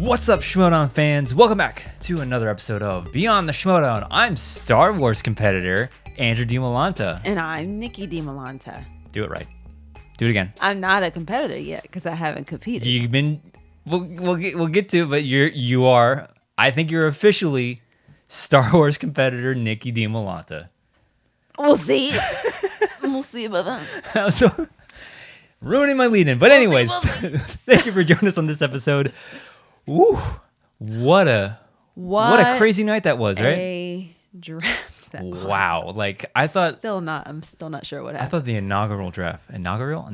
What's up, Schmoedown fans? Welcome back to another episode of Beyond the Schmoedown. I'm Star Wars competitor Andrew Dimalanta. And I'm Nicki Dimalanta. Do it right. Do it again. I'm not a competitor yet because I haven't competed. You've been. We'll get to it, but you are. I think you're officially Star Wars competitor Nicki Dimalanta. We'll see. We'll see about that. So, ruining my lead-in, but anyways, thank you for joining us on this episode. Ooh, what a crazy night that was, right? A draft that was. Wow, like I thought. I'm still not sure what happened. I thought the inaugural draft, inaugural,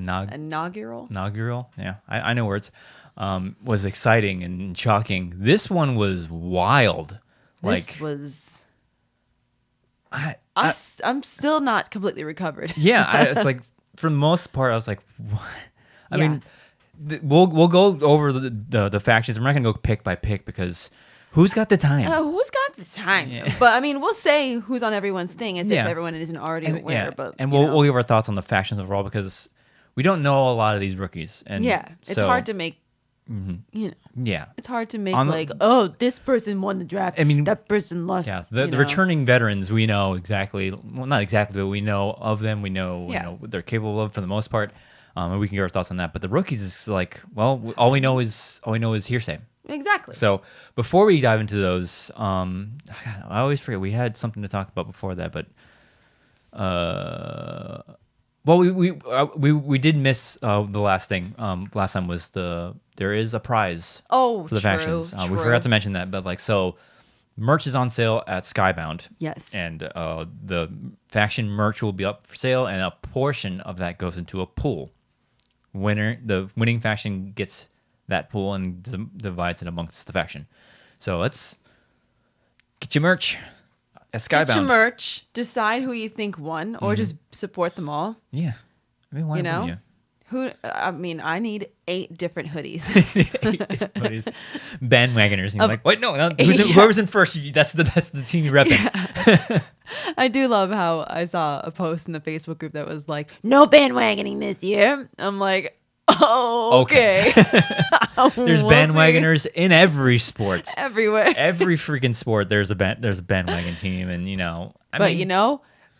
yeah, I know words, was exciting and shocking. This one was wild. I'm still not completely recovered. Yeah, it's like for the most part, I was like, what? I mean. We'll go over the factions. We're not gonna go pick by pick because who's got the time? Who's got the time? Yeah. But I mean, we'll say who's on everyone's thing as if everyone isn't already aware. But we'll give our thoughts on the factions overall because we don't know a lot of these rookies. And it's hard to make. It's hard to make this person won the draft. I mean, that person lost. Yeah, the returning veterans we know exactly. Well, not exactly, but we know of them. We know what they're capable of for the most part. And we can get our thoughts on that. But the rookies is like, well, all we know is hearsay. Exactly. So before we dive into those, I always forget we had something to talk about before that. But we did miss the last thing. Last time was there is a prize. For the factions. We forgot to mention that. But merch is on sale at Skybound. Yes. And the faction merch will be up for sale, and a portion of that goes into a pool. The winning faction gets that pool and divides it amongst the faction. So let's get your merch at Skybound. Get your merch. Decide who you think won, or just support them all. Yeah. I mean, why wouldn't you? I need 8 different hoodies. Bandwagoners. And you're like, wait, no, whoever's in first, that's the team you're repping. Yeah. I do love how I saw a post in the Facebook group that was like, no bandwagoning this year. I'm like, oh, okay. There's bandwagoners in every sport. Everywhere. Every freaking sport, there's a bandwagon team. And,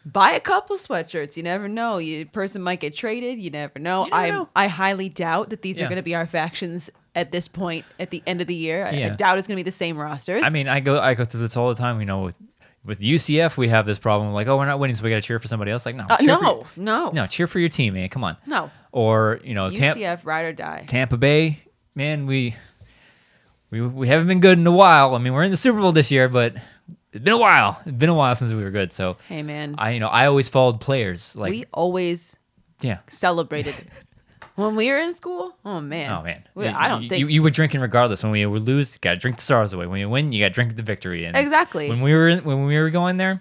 buy a couple sweatshirts. You never know. Your person might get traded. You never know. I highly doubt that these are going to be our factions at this point at the end of the year. I doubt it's going to be the same rosters. I mean, I go through this all the time. With UCF, we have this problem. Like, we're not winning, so we got to cheer for somebody else. Like, no, cheer for your team, man. Come on. No. Or UCF, ride or die. Tampa Bay, man. We haven't been good in a while. I mean, we're in the Super Bowl this year, but. It's been a while. It's been a while since we were good. So hey, man, I always followed players. Like we always celebrated when we were in school. Oh man. I don't think you were drinking regardless. When we would lose, you got to drink the stars away. When you win, you got to drink the victory. And exactly. When we were going there,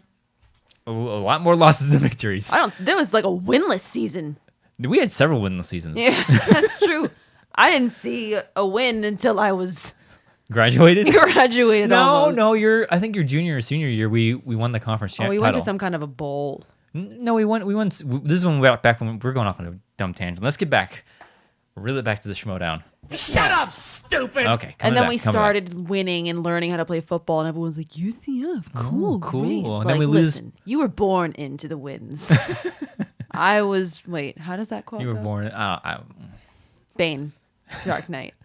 a lot more losses than victories. There was like a winless season. We had several winless seasons. Yeah, that's true. I didn't see a win until I was. Graduated? Almost. No. I think your junior or senior year, we won the conference title. We went to some kind of a bowl. No, we won. This is when we got back when we're going off on a dumb tangent. Let's get back, really back to the Schmoedown. Shut up, stupid. Okay. And then we started winning and learning how to play football, and everyone's like, UCF, cool, great. And then like, we lose. Listen, you were born into the wins. I was. Wait, how does that quote go? You were born. Bane, Dark Knight.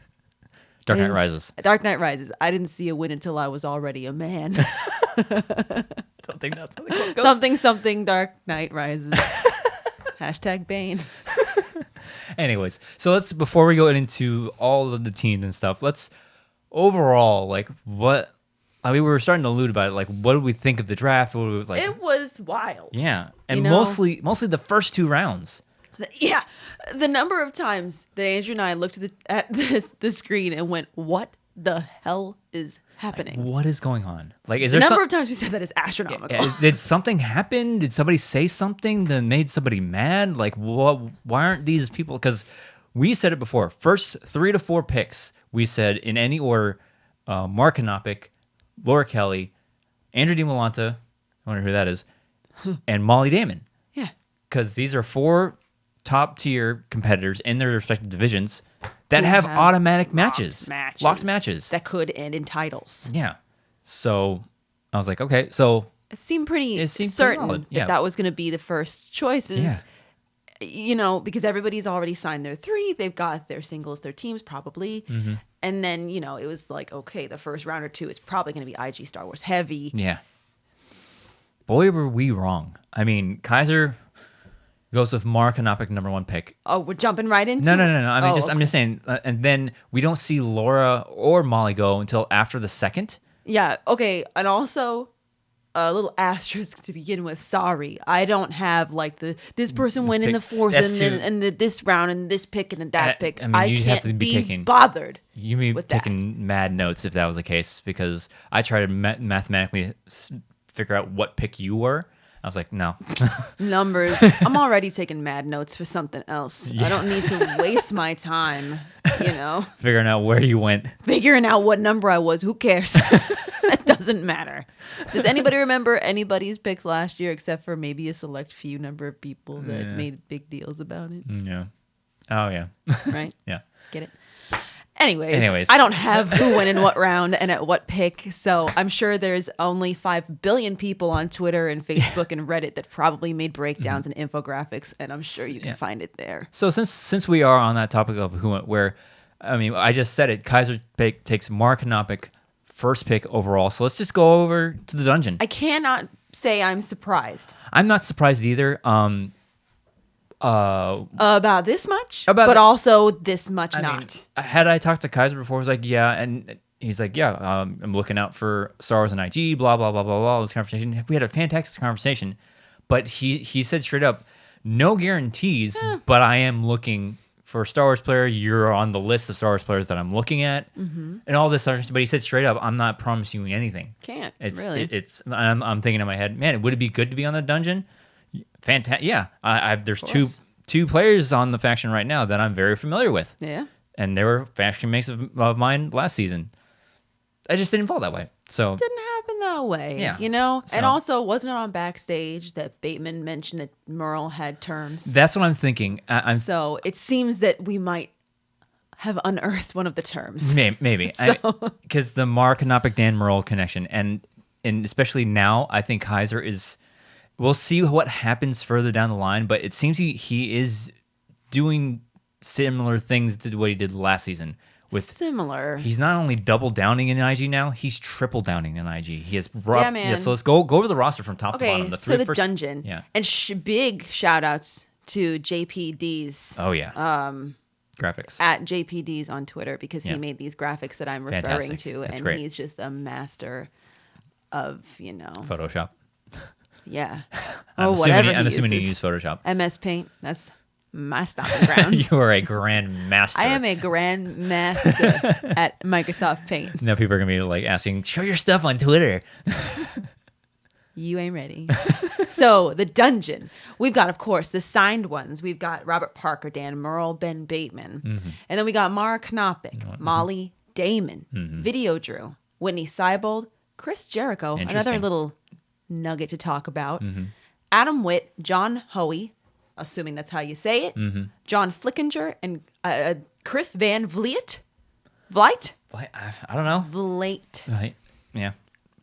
Dark Knight Rises. Dark Knight Rises. I didn't see a win until I was already a man. Don't think that's how the quote goes. Something Dark Knight Rises. Hashtag Bane. Anyways, so before we go into all of the teams and stuff, let's overall, what... we were starting to allude about it. What did we think of the draft? What did we, it was wild. Yeah. And mostly the first 2 rounds. Yeah, the number of times that Andrew and I looked at the screen and went, "What the hell is happening? What is going on?" Is there the number of times we said that is astronomical. Yeah, did something happen? Did somebody say something that made somebody mad? What? Why aren't these people? Because we said it before. First 3 to 4 picks, we said in any order: Mark Knopic, Laura Kelly, Andrew Dimalanta. I wonder who that is, and Molly Damon. Yeah, because these are 4 top tier competitors in their respective divisions that have automatic matches, locked matches that could end in titles. Yeah. So I was like, okay, so it seemed pretty certain that was going to be the first choices. Yeah. Because everybody's already signed their 3. They've got their singles, their teams probably. Mm-hmm. And then, it was like, okay, the first round or 2 is probably going to be IG Star Wars heavy. Yeah. Boy, were we wrong. I mean, Kaiser goes with Mark Anopic, number 1 pick. Oh, we're jumping right into No. I mean, I'm just saying. And then we don't see Laura or Molly go until after the second. Yeah. Okay. And also, a little asterisk to begin with. Sorry, I don't have like this person went in the 4th and this round and this pick and then that pick. I mean, I can't be bothered. You'd be taking mad notes if that was the case, because I tried to mathematically figure out what pick you were. I was like, no. Numbers. I'm already taking mad notes for something else. Yeah. I don't need to waste my time, Figuring out where you went. Figuring out what number I was. Who cares? It doesn't matter. Does anybody remember anybody's picks last year except for maybe a select few number of people that made big deals about it? Yeah. Oh, yeah. Right? Yeah. Get it? Anyways, I don't have who went in what round and at what pick, so I'm sure there's only 5 billion people on Twitter and Facebook and Reddit that probably made breakdowns and infographics, and I'm sure you can find it there. So since we are on that topic of who went where, I mean, I just said it. Kaiser takes Mark Anopic, first pick overall. So let's just go over to the dungeon. I cannot say I'm surprised. I'm not surprised either. About this much, but also this much I not. Mean, had I talked to Kaiser before, I was like, yeah, and he's like, yeah, I'm looking out for Star Wars and IG, blah, blah, blah, blah, blah, this conversation. We had a fantastic conversation, but he said straight up, no guarantees, but I am looking for a Star Wars player. You're on the list of Star Wars players that I'm looking at, and all this other stuff. But he said straight up, I'm not promising you anything. Can't, really. I'm thinking in my head, man, would it be good to be on the dungeon? Fantastic. Yeah, there's two players on the faction right now that I'm very familiar with. Yeah, and they were faction mates of mine last season. I just didn't fall that way. So it didn't happen that way. Yeah, and also wasn't it on backstage that Bateman mentioned that Merle had terms? That's what I'm thinking. So it seems that we might have unearthed one of the terms. Maybe because the Mark Anopic Dan Merle connection, and especially now, I think Kaiser is. We'll see what happens further down the line, but it seems he is doing similar things to what he did last season. Similar. He's not only double downing in IG now, he's triple downing in IG. He has man. Yeah, so let's go over the roster from top to bottom. The dungeon. Yeah. And big shout outs to JPD's. Oh yeah. Graphics. At JPD's on Twitter, because he made these graphics that I'm referring to. That's and great. He's just a master of, Photoshop. Yeah. I'm assuming you use Photoshop. MS Paint. That's my stomping grounds. You are a grand master. I am a grand master at Microsoft Paint. Now people are going to be like asking, show your stuff on Twitter. You ain't ready. So the dungeon. We've got, of course, the signed ones. We've got Robert Parker, Dan Merle, Ben Bateman. Mm-hmm. And then we got Mark Anopic, Molly Damon, Video Drew, Whitney Seibold, Chris Jericho, another little nugget to talk about. Adam Witt, John Hoey, assuming that's how you say it, John Flickinger, and Chris Van Vliet. Vliet? I don't know. Vliet. Right. Yeah.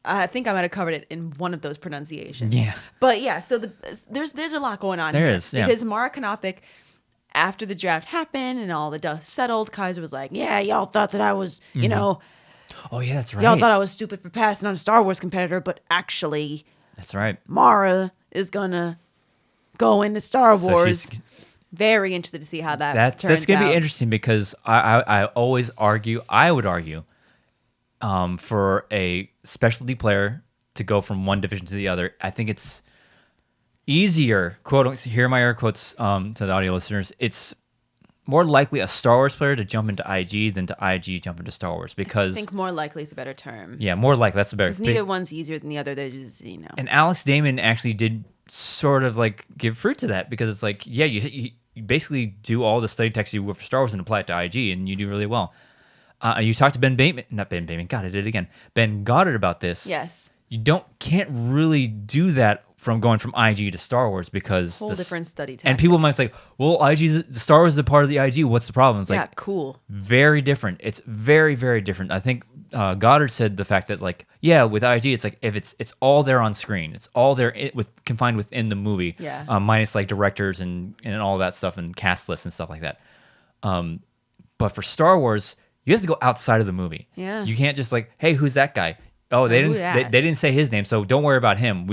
I think I might have covered it in one of those pronunciations. Yeah. But yeah, so there's a lot going on there here. Is, yeah. Because Mark Anopic, after the draft happened and all the dust settled, Kaiser was like, yeah, y'all thought that I was, Oh, yeah, that's right. Y'all thought I was stupid for passing on a Star Wars competitor, but actually... That's right. Mara is going to go into Star Wars. Very interested to see how that turns out. That's going to be interesting, because I always argue, for a specialty player to go from one division to the other, I think it's easier, quote, here are my air quotes to the audio listeners, it's more likely a Star Wars player to jump into IG than to IG jump into Star Wars, because... I think more likely is a better term. Yeah, more likely. That's a better... Because neither one's easier than the other. They're just, And Alex Damon actually did sort of like give fruit to that, because it's like, yeah, you basically do all the study text you would for Star Wars and apply it to IG, and you do really well. You talked to Ben Goddard about this. Yes. You can't really do that from going from IG to Star Wars because Whole different study tactic. And people might say, well, Star Wars is a part of the IG. What's the problem? It's like, cool. Very different. It's very, very different. I think Goddard said the fact that like, yeah, with IG, it's like if it's all there on screen, it's all there confined within the movie, minus like directors and all that stuff and cast lists and stuff like that. But for Star Wars, you have to go outside of the movie. Yeah, you can't just like, hey, who's that guy? Oh, they didn't say his name, so don't worry about him.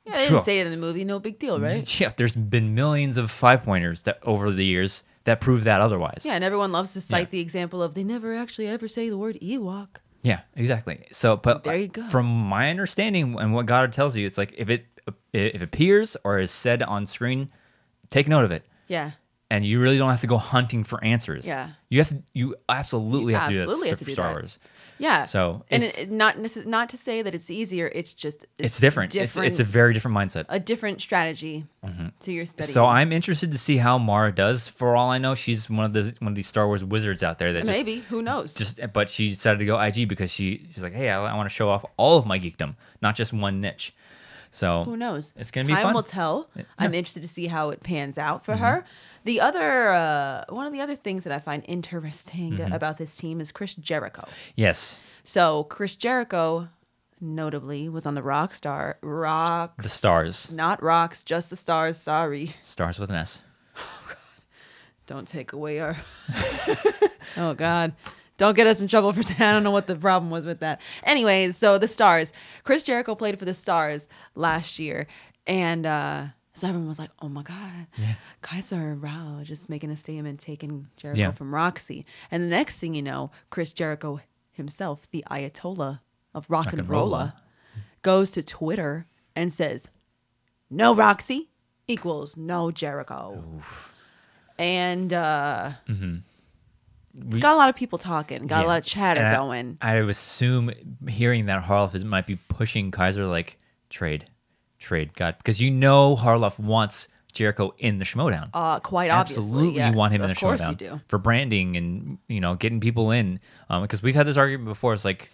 They didn't say it in the movie. No big deal, right? Yeah, there's been millions of 5-pointers that over the years that prove that otherwise. Yeah, and everyone loves to cite the example of they never actually ever say the word Ewok. Yeah, exactly. So, but there you go. From my understanding and what Goddard tells you, it's like if it appears or is said on screen, take note of it. Yeah. And you really don't have to go hunting for answers. Yeah. You absolutely have to do that for Star Wars. Yeah. So not to say that it's easier. It's just it's different. It's a very different mindset. A different strategy to your study. So I'm interested to see how Mara does. For all I know, she's one of these Star Wars wizards out there that maybe who knows. But she decided to go IG because she's like, hey, I want to show off all of my geekdom, not just one niche. So who knows? It's gonna be fun. Time will tell. Yeah. I'm interested to see how it pans out for her. The other one of the other things that I find interesting about this team is Chris Jericho. Yes. So Chris Jericho, notably, was on the The Stars. Not Rocks, just the Stars. Sorry. Stars with an S. Oh God! Don't take away our. Oh God! Don't get us in trouble for saying, I don't know what the problem was with that. Anyways, so the Stars. Chris Jericho played for the Stars last year. And so everyone was like, oh my God, Kaiser Rao just making a statement, taking Jericho from Roxy. And the next thing you know, Chris Jericho himself, the Ayatollah of rock and rolla, goes to Twitter and says, no Roxy equals no Jericho. Oof. And got a lot of people talking, got a lot of chatter going. I would assume hearing that Harloff might be pushing Kaiser like trade, God, because Harloff wants Jericho in the Schmoedown. Quite obviously, absolutely, yes. You want him in the Schmoedown. Of course, Schmoedown you do. for branding and getting people in. Because we've had this argument before. It's like,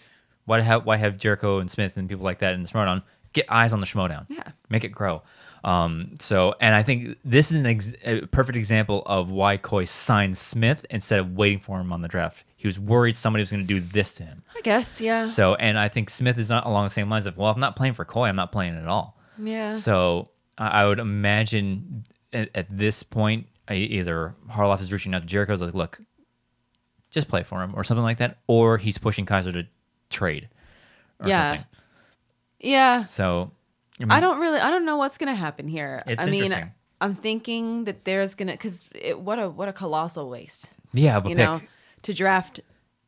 why have Jericho and Smith and people like that in the Schmoedown? Get eyes on the Schmoedown. Yeah, make it grow. And I think this is a perfect example of why Coy signed Smith instead of waiting for him on the draft. He was worried somebody was going to do this to him. I guess, yeah. So, and I think Smith is not along the same lines of, well, if I'm not playing for Coy, I'm not playing at all. Yeah. So I would imagine at this point, either Harloff is reaching out to Jericho, like, look, just play for him or something like that, or he's pushing Kaiser to trade or something. Yeah. So I don't know what's gonna happen here. It's interesting. I'm thinking that there's gonna, because what a colossal waste. Yeah, of a pick. To draft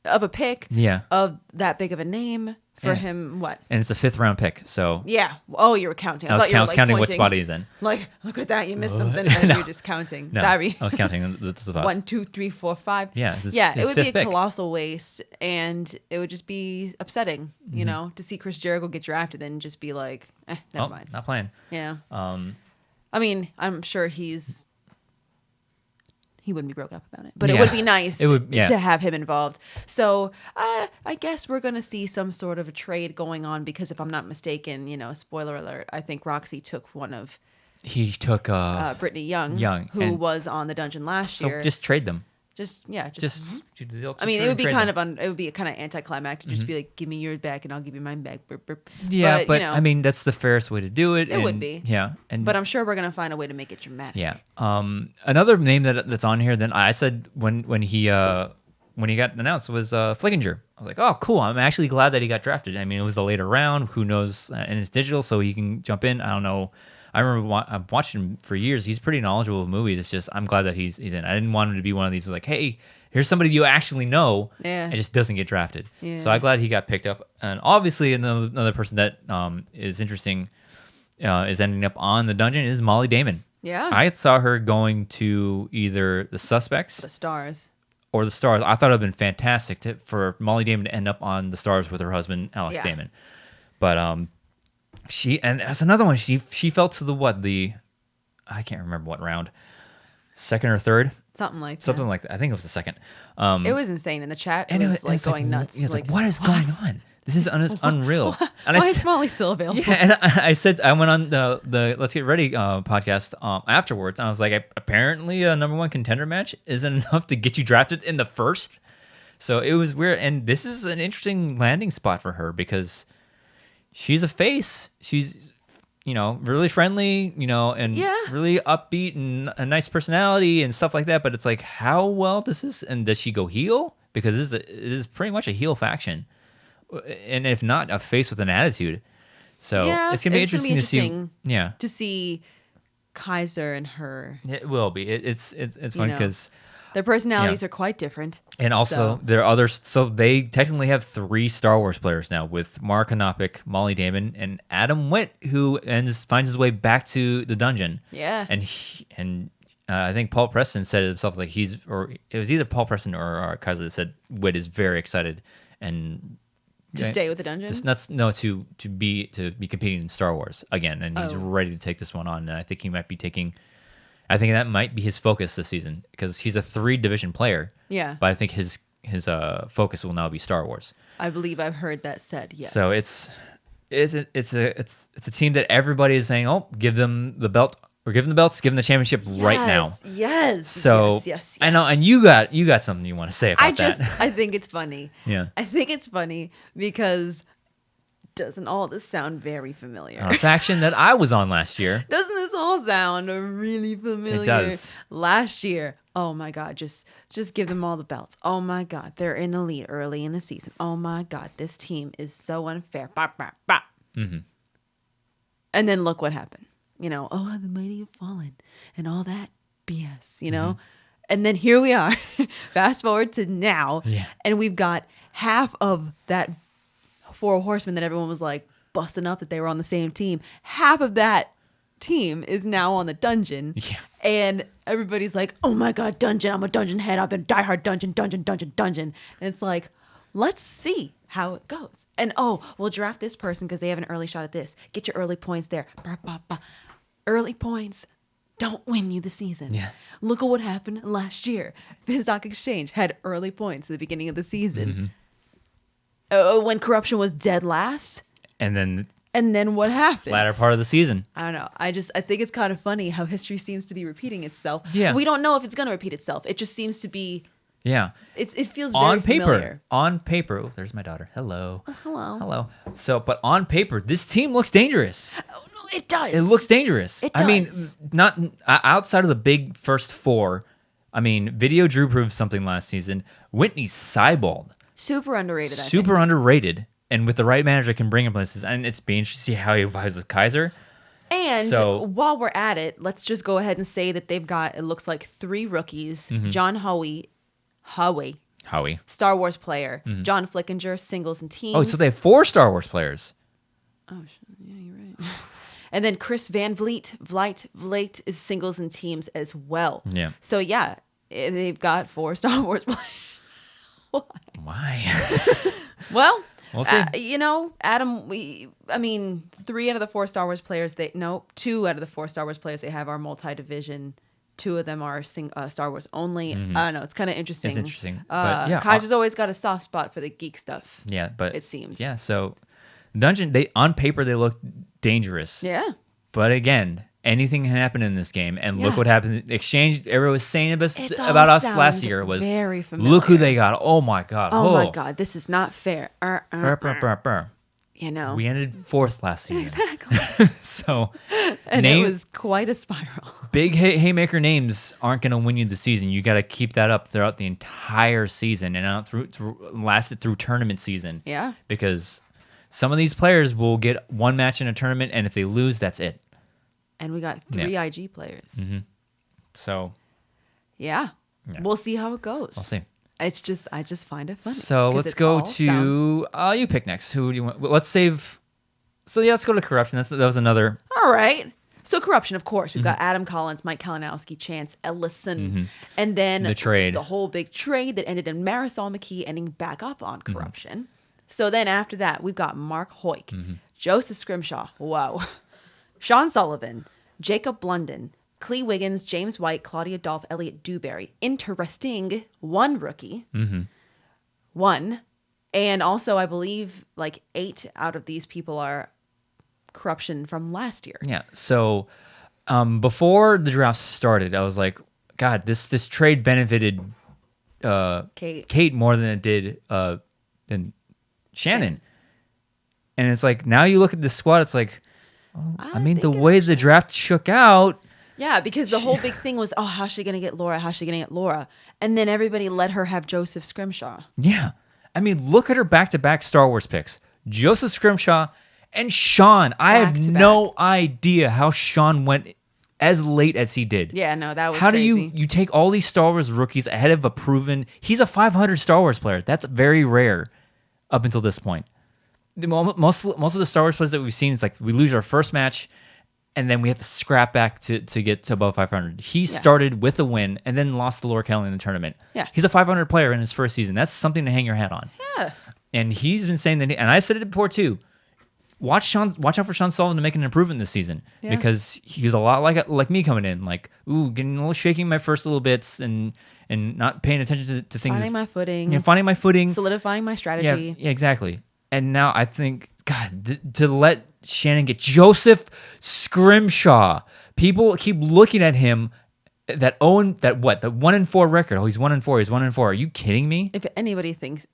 of a pick. Yeah. Of that big of a name for him. What? And it's a 5th round pick. So yeah. Oh, you were counting. I was counting what spot he's in. Like, look at that, you missed something, and you're just counting. No, Sorry. I was counting the spots. 1, 2, 3, 4, 5. Yeah. It would be a colossal waste, and it would just be upsetting, to see Chris Jericho get drafted and just be like, never mind. Not playing. Yeah. I mean, I'm sure he wouldn't be broken up about it, but it would be nice to have him involved. So I guess we're going to see some sort of a trade going on, because if I'm not mistaken, spoiler alert, I think Roxy took one of... He took... Brittany Young, who was on the dungeon last year. So just trade them. I mean, it would be kind of anticlimactic. Just be like, give me yours back and I'll give you mine back. Burp, burp. Yeah, but I mean, that's the fairest way to do it. It would be. Yeah, but I'm sure we're gonna find a way to make it dramatic. Yeah. Another name that's on here. Then I said when he got announced was Flickinger. I was like, oh, cool. I'm actually glad that he got drafted. I mean, it was a later round. Who knows? And it's digital, so he can jump in. I don't know. I remember I've watched him for years. He's pretty knowledgeable of movies. It's just I'm glad that he's in. I didn't want him to be one of these like, hey, here's somebody you actually know. Yeah. And just doesn't get drafted. Yeah. So I'm glad he got picked up. And obviously another person that is interesting is ending up on the dungeon is Molly Damon. Yeah. I saw her going to either the Suspects, the Stars, or the Stars. I thought it would have been fantastic for Molly Damon to end up on the Stars with her husband Alex Damon. But and that's another one. She fell to the I can't remember what round, 2nd or 3rd, something like that. I think it was the 2nd. It was insane in the chat. It was going nuts. It's like what is going on? This is unreal. And Why is Molly still available? Yeah, and I said I went on the Let's Get Ready podcast afterwards, and I was like, apparently a number 1 contender match isn't enough to get you drafted in the first. So it was weird, and this is an interesting landing spot for her because she's a face. She's really friendly, and really upbeat and a nice personality and stuff like that. But it's like, how well does this? And does she go heel? Because it is pretty much a heel faction, and if not, a face with an attitude. So it's gonna be interesting to see. Yeah, to see Kaiser and her. It will be. It's fun because their personalities are quite different. And also, there are others. So they technically have 3 Star Wars players now with Mara Knopic, Molly Damon, and Adam Witt, who finds his way back to the dungeon. Yeah. And I think Paul Preston said it himself, like it was either Paul Preston or Kaiser that said Witt is very excited and to stay with the dungeon. To be competing in Star Wars again, and he's ready to take this one on. And I think he might be taking. I think that might be his focus this season because he's a 3-division player. Yeah. But I think his focus will now be Star Wars. I believe I've heard that said. Yes. So it's a team that everybody is saying, oh, give them the belt or give them the belts, give them the championship right now. Yes. So yes. I know, and you got something you want to say about that. I think it's funny. Yeah. I think it's funny because. Doesn't all this sound very familiar? A faction that I was on last year. Doesn't this all sound really familiar? It does. Last year, oh my God, just give them all the belts. Oh my God, they're in the lead early in the season. Oh my God, this team is so unfair. Bah, bah, bah. Mm-hmm. And then look what happened. The mighty have fallen and all that BS, Mm-hmm. And then here we are. Fast forward to now, and we've got half of that 4 horsemen that everyone was like busting up that they were on the same team. Half of that team is now on the dungeon. Yeah. And everybody's like, oh my God, dungeon. I'm a dungeon head. I've been diehard dungeon. And it's like, let's see how it goes. And we'll draft this person because they have an early shot at this. Get your early points there. Bah, bah, bah. Early points don't win you the season. Yeah. Look at what happened last year. Stock Exchange had early points at the beginning of the season. Mm-hmm. When corruption was dead last. And then what happened? Latter part of the season. I don't know. I think it's kind of funny how history seems to be repeating itself. Yeah. We don't know if it's going to repeat itself. It just seems to be. Yeah. It feels very familiar. On paper. Oh, there's my daughter. Hello. Oh, hello. Hello. So, but on paper, this team looks dangerous. Oh, no, it does. It looks dangerous. It does. I mean, not outside of the big first 4. I mean, Video Drew proved something last season. Whitney Seibold. Super underrated, I think. Super underrated. And with the right manager can bring him places. And it's being interesting to see how he vibes with Kaiser. And while we're at it, let's just go ahead and say that they've got, it looks like 3 rookies. Mm-hmm. John Howie. Star Wars player. Mm-hmm. John Flickinger, singles and teams. Oh, so they have 4 Star Wars players. Oh, yeah, you're right. And then Chris Van Vliet is singles and teams as well. Yeah. So, yeah, they've got 4 Star Wars players. Why? Well, we'll see. Adam, 3 out of the 4 Star Wars players, 2 out of the 4 Star Wars players they have are multi-division. 2 of them are Star Wars only. Mm-hmm. I don't know. It's kind of interesting. It's interesting. But Kaiser's always got a soft spot for the geek stuff. Yeah, but it seems. Yeah, so Dungeon, on paper, they look dangerous. Yeah. But again, anything can happen in this game, and look what happened. Exchange, everyone was saying about us last year was very familiar. Look who they got. Oh my God. Oh my God. This is not fair. We ended 4th last season. Exactly. So, and it was quite a spiral. Big haymaker names aren't going to win you the season. You got to keep that up throughout the entire season and last it through tournament season. Yeah. Because some of these players will get 1 match in a tournament, and if they lose, that's it. And we got 3 IG players. Mm-hmm. So, yeah, we'll see how it goes. We'll see. I just find it funny. So let's go to you pick next. Who do you want? Let's save. So let's go to corruption. That was another. All right. So corruption, of course. We've got Adam Collins, Mike Kalinowski, Chance Ellison, and then the whole big trade that ended in Marisol McKee ending back up on corruption. So then after that, we've got Mark Hoyk, Joseph Scrimshaw, wow, Sean Sullivan, Jacob Blunden, Clee Wiggins, James White, Claudia Dolph, Elliot Dewberry. Interesting, 1 rookie, 1 And also, I believe like 8 out of these people are corruption from last year. Yeah. So before the draft started, I was like, God, this trade benefited Kate more than it did than Shannon. And it's like, now you look at this squad, it's like, I mean, the way the draft shook out. Yeah, because the whole big thing was, how's she going to get Laura? How's she going to get Laura? And then everybody let her have Joseph Scrimshaw. Yeah. I mean, look at her back-to-back Star Wars picks. Joseph Scrimshaw and Sean. I have no idea how Sean went as late as he did. Yeah, no, that was How crazy. do you take all these Star Wars rookies ahead of a proven... He's a 500 Star Wars player. That's very rare up until this point. Most of the Star Wars players that we've seen, it's like we lose our first match, and then we have to scrap back to get to above 500. He started with a win and then lost to Laura Kelly in the tournament. Yeah. He's a 500 player in his first season. That's something to hang your hat on. Yeah. And he's been saying that, and I said it before too. Watch out for Sean Sullivan to make an improvement this season because he was a lot like me coming in, like getting a little shaking my first little bits and not paying attention to things. Finding my footing. Finding my footing. Solidifying my strategy. Yeah, exactly. And now I think, God, to let Shannon get Joseph Scrimshaw, people keep looking at him. The 1-4 record. Oh, he's 1-4. He's 1-4. Are you kidding me? If anybody thinks,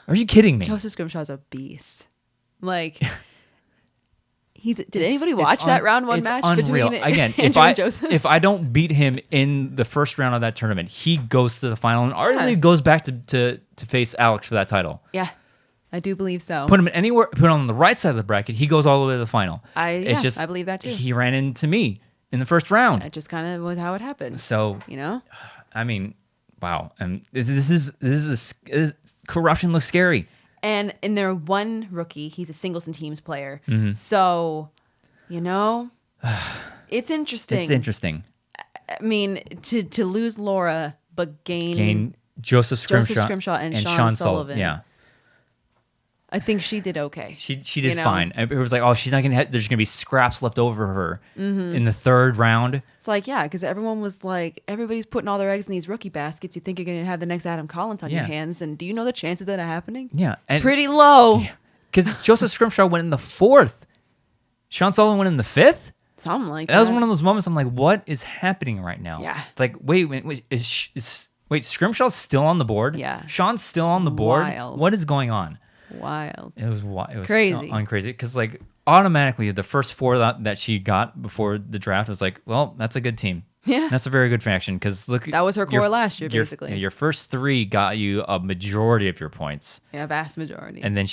Are you kidding me? Joseph Scrimshaw's a beast. Like, did anybody watch that round 1 match unreal. between Again, Andrew and Joseph? If I don't beat him in the first round of that tournament, he goes to the final and arguably goes back to face Alex for that title. Yeah. I do believe so. Put him anywhere. Put him on the right side of the bracket. He goes all the way to the final. I believe that too. He ran into me in the first round. That just kind of was how it happened. So I mean, wow. And this corruption looks scary. And in their one rookie, he's a singles and teams player. Mm-hmm. So, it's interesting. It's interesting. I mean, to lose Laura but gain Joseph Scrimshaw and Sean Sullivan. Yeah. I think she did okay. She did fine. It was like, she's not gonna. There's gonna be scraps left over her in the third round. It's like, because everyone was like, everybody's putting all their eggs in these rookie baskets. You think you're gonna have the next Adam Collins on your hands, and do you know the chances of that happening? Yeah, and pretty low. Because Joseph Scrimshaw went in the 4th, Sean Sullivan went in the 5th. Something like that. That was one of those moments. I'm like, what is happening right now? Yeah. It's like, wait, is Scrimshaw's still on the board? Yeah. Sean's still on the board. Wild. What is going on? Wild. It was crazy. So uncrazy because like automatically the first 4 that she got before the draft was like, well, that's a good team. Yeah, that's a very good faction because look, that was her core last year basically. Your first 3 got you a majority of your points. Yeah, vast majority. And then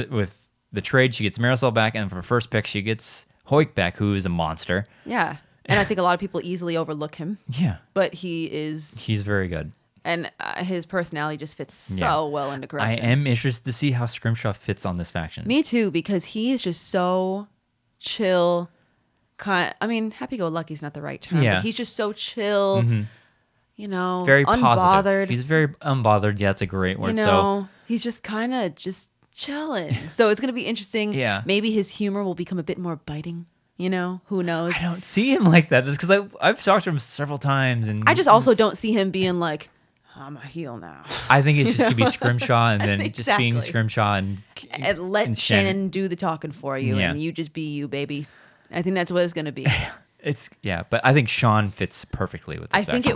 with the trade, she gets Marisol back, and for first pick, she gets Hoyk back, who is a monster. Yeah, and I think a lot of people easily overlook him. Yeah, but he's very good. And his personality just fits so well into corruption. I am interested to see how Scrimshaw fits on this faction. Me too, because he is just so chill. Happy-go-lucky is not the right term. Yeah. But he's just so chill. Mm-hmm. Very unbothered. Positive. He's very unbothered. Yeah, that's a great word. He's just kind of just chilling. So it's going to be interesting. Yeah. Maybe his humor will become a bit more biting. Who knows? I don't see him like that. It's because I've talked to him several times, and I just also don't see him being like, I'm a heel now. I think it's just gonna be Scrimshaw, and then exactly. just being Scrimshaw and let Shannon do the talking for you, and you just be you, baby. I think that's what it's gonna be. But I think Sean fits perfectly with this faction.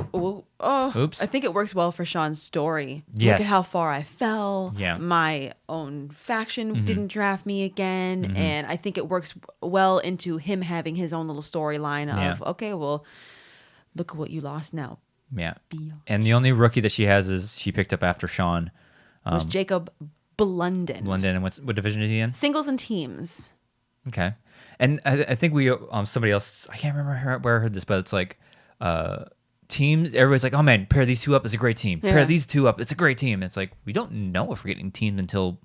I think it works well for Sean's story. Yes. Look at how far I fell. Yeah. My own faction didn't draft me again, and I think it works well into him having his own little storyline of okay, well, look at what you lost now. Yeah. And the only rookie that she has is she picked up after Sean. Was Jacob Blunden. And what division is he in? Singles and teams. Okay. And I think somebody else, I can't remember where I heard this, but it's like teams, everybody's like, oh man, pair these 2 up, it's a great team. Pair these 2 up, it's a great team. It's like, we don't know if we're getting teams until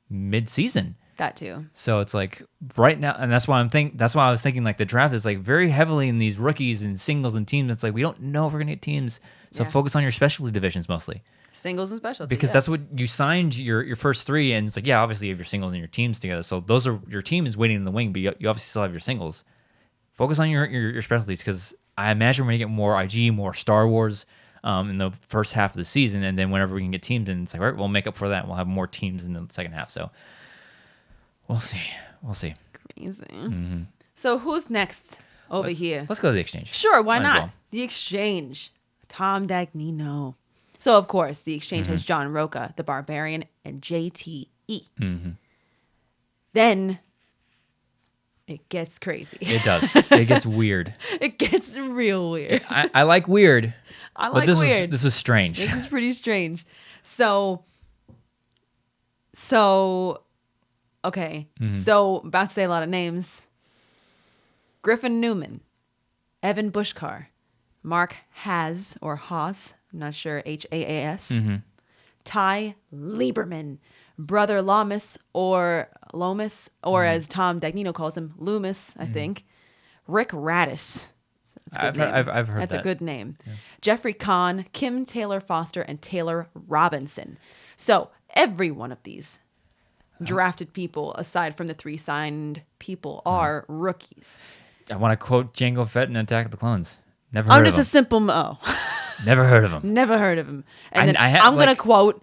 mid-season. That too. So it's like right now, and that's why I was thinking like the draft is like very heavily in these rookies and singles and teams. It's like we don't know if we're gonna get teams, so focus on your specialty divisions mostly. Singles and specialty. Because that's what you signed your first 3, and it's like obviously you have your singles and your teams together. So those are your team is waiting in the wing, but you obviously still have your singles. Focus on your specialties because I imagine we're gonna get more IG, more Star Wars. in the first half of the season, and then whenever we can get teams in, it's like, all right, we'll make up for that. We'll have more teams in the second half. So we'll see. Crazy. So who's next over here? Let's go to the exchange. Sure, why Might as not? well. The exchange. Tom Dagnino. So of course, the exchange has John Roca, the Barbarian, and JTE. Then it gets crazy. It does. It gets weird. It gets real weird. I like weird. I like but weird. This is strange. This is pretty strange. So okay. So I'm about to say a lot of names. Griffin Newman, Evan Bushkar, Mark Haas, I'm not sure, Haas, Ty Lieberman, Brother Lomas, or as Tom Dagnino calls him, Loomis, I think. Rick Radis. That's a good name. I've heard That's that. a good name. Yeah. Jeffrey Kahn, Kim Taylor Foster, and Taylor Robinson. So every one of these drafted people, aside from the 3 signed people, are rookies. I want to quote Jango Fett in Attack of the Clones. Never I'm heard just of a him. simple Mo. Never heard of him. Never heard of him. And then I'm going to quote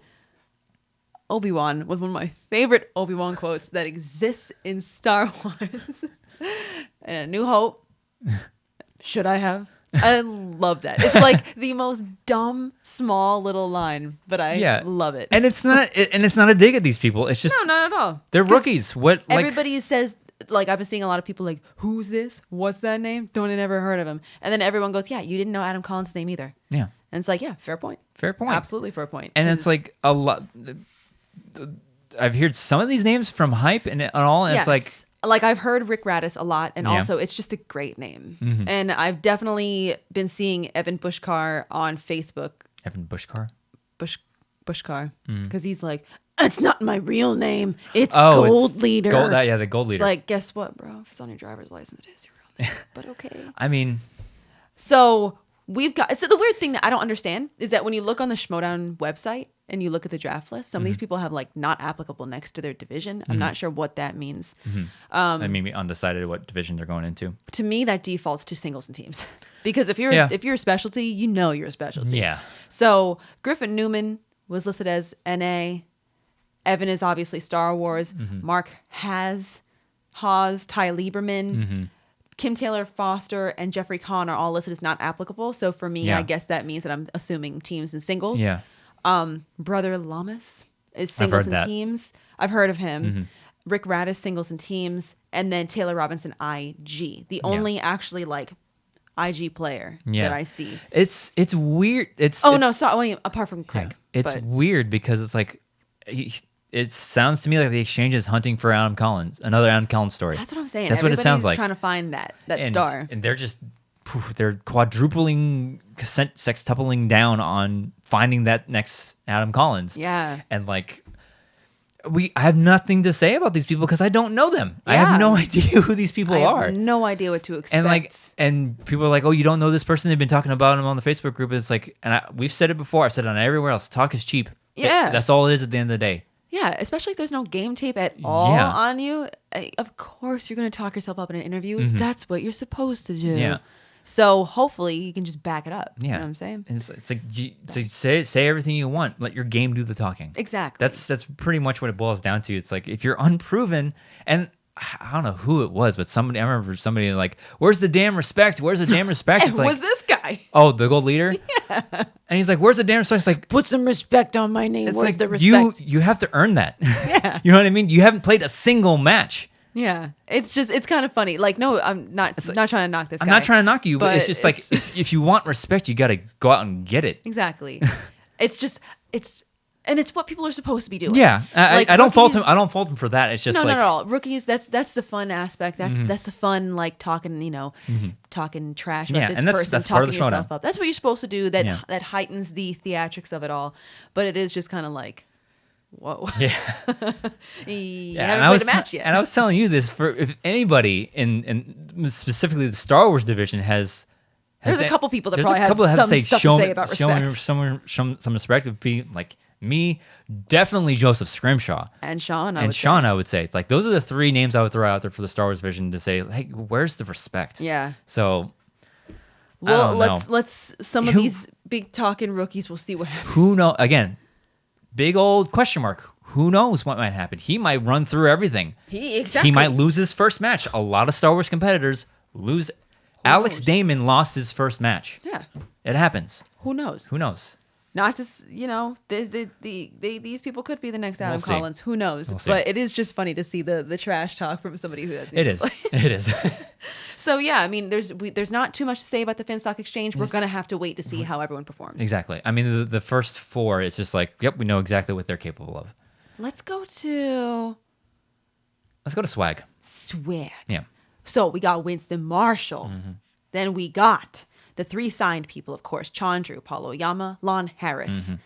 Obi-Wan with one of my favorite Obi-Wan quotes that exists in Star Wars. And A New Hope. Should I have? I love that. It's like the most dumb, small little line, but I love it. And it's not a dig at these people. It's just No, not at all. They're rookies. What everybody says, like, I've been seeing a lot of people like, who's this? What's that name? Don't I never heard of him. And then everyone goes, yeah, you didn't know Adam Collins' name either. Yeah. And it's like, yeah, fair point. Fair point. Absolutely fair point. And it's like a lot. I've heard some of these names from Hype and all, and yes. it's like I've heard Rick Radis a lot, and also it's just a great name. And I've definitely been seeing Evan Bushkar on Facebook. Evan Bushkar? Bushkar. Because he's like, it's not my real name. It's Gold Leader. The Gold Leader. It's like, guess what, bro? If it's on your driver's license, it is your real name. But okay. I mean. So the weird thing that I don't understand is that when you look on the Schmoedown website and you look at the draft list, some of these people have like not applicable next to their division. I'm not sure what that means. I mean, undecided what division they're going into. To me, that defaults to singles and teams. Because if you're a specialty, you know you're a specialty. Yeah. So Griffin Newman was listed as NA. Evan is obviously Star Wars. Mark Haas, Ty Lieberman, Kim Taylor Foster, and Jeffrey Kahn are all listed as not applicable. So for me, I guess that means that I'm assuming teams and singles. Yeah. Brother Lamas is singles and teams. I've heard of him. Rick Radis, singles and teams. And then Taylor Robinson, IG. The only actually like IG player that I see. It's weird. Apart from Craig. It's weird because it's like it sounds to me like the exchange is hunting for another Adam Collins story. That's what I'm saying. That's what it sounds like. Trying to find that star. And they're just they're quadrupling, sextupling down on finding that next Adam Collins. Yeah. And like I have nothing to say about these people because I don't know them. Yeah. I have no idea who these people are. I have no idea what to expect. And people are like, oh, you don't know this person? They've been talking about him on the Facebook group. It's like, we've said it before. I've said it on everywhere else. Talk is cheap. Yeah. That's all it is at the end of the day. Yeah, especially if there's no game tape at all on you. Of course, you're going to talk yourself up in an interview. That's what you're supposed to do. Yeah. So hopefully you can just back it up. Yeah. You know what I'm saying? It's like say everything you want. Let your game do the talking. Exactly. That's pretty much what it boils down to. It's like if you're unproven, and I don't know who it was, but I remember somebody like, where's the damn respect? Where's the damn respect? It's like, was this guy? Oh, the gold leader? Yeah. And he's like, where's the damn respect? It's like, put some respect on my name. Where's like, the respect? You have to earn that. Yeah. You know what I mean? You haven't played a single match. Yeah, it's kind of funny. Like, no, I'm not trying to knock this guy. I'm not trying to knock you, but it's just like, if you want respect, you got to go out and get it. Exactly. And it's what people are supposed to be doing. Yeah, like, I don't fault him. I don't fault him for that. It's just not at all. Rookies, that's the fun aspect. That's the fun, like talking, talking trash about this person, that's talking part of the yourself up. That's what you're supposed to do. That heightens the theatrics of it all. But it is just kind of like, whoa. Yeah. You haven't played a match yet. And I was telling you this, for if anybody in specifically the Star Wars division has there's a couple people that probably have some stuff to say about respect. Show some respect would be like me, definitely Joseph Scrimshaw. And Sean, I would say. It's like those are the 3 names I would throw out there for the Star Wars division to say, hey, where's the respect? Yeah. So Well, know. let's some of these big talking rookies. We'll see what happens. Who know? Again, big old question mark. Who knows what might happen? He might run through everything. He might lose his first match. A lot of Star Wars competitors lose. Alex Damon lost his first match. Yeah, it happens. Who knows? Who knows? Not just these people could be the next Adam Collins. Who knows? But it is just funny to see the trash talk from somebody who has. It is. It is. So yeah, I mean, there's not too much to say about the Finstock Exchange. We're gonna have to wait to see how everyone performs. Exactly. I mean, the first 4, it's just like, yep, we know exactly what they're capable of. Let's go to Swag. Swag. Yeah. So we got Winston Marshall. Then we got the 3 signed people, of course: Chandru, Paul Oyama, Lon Harris.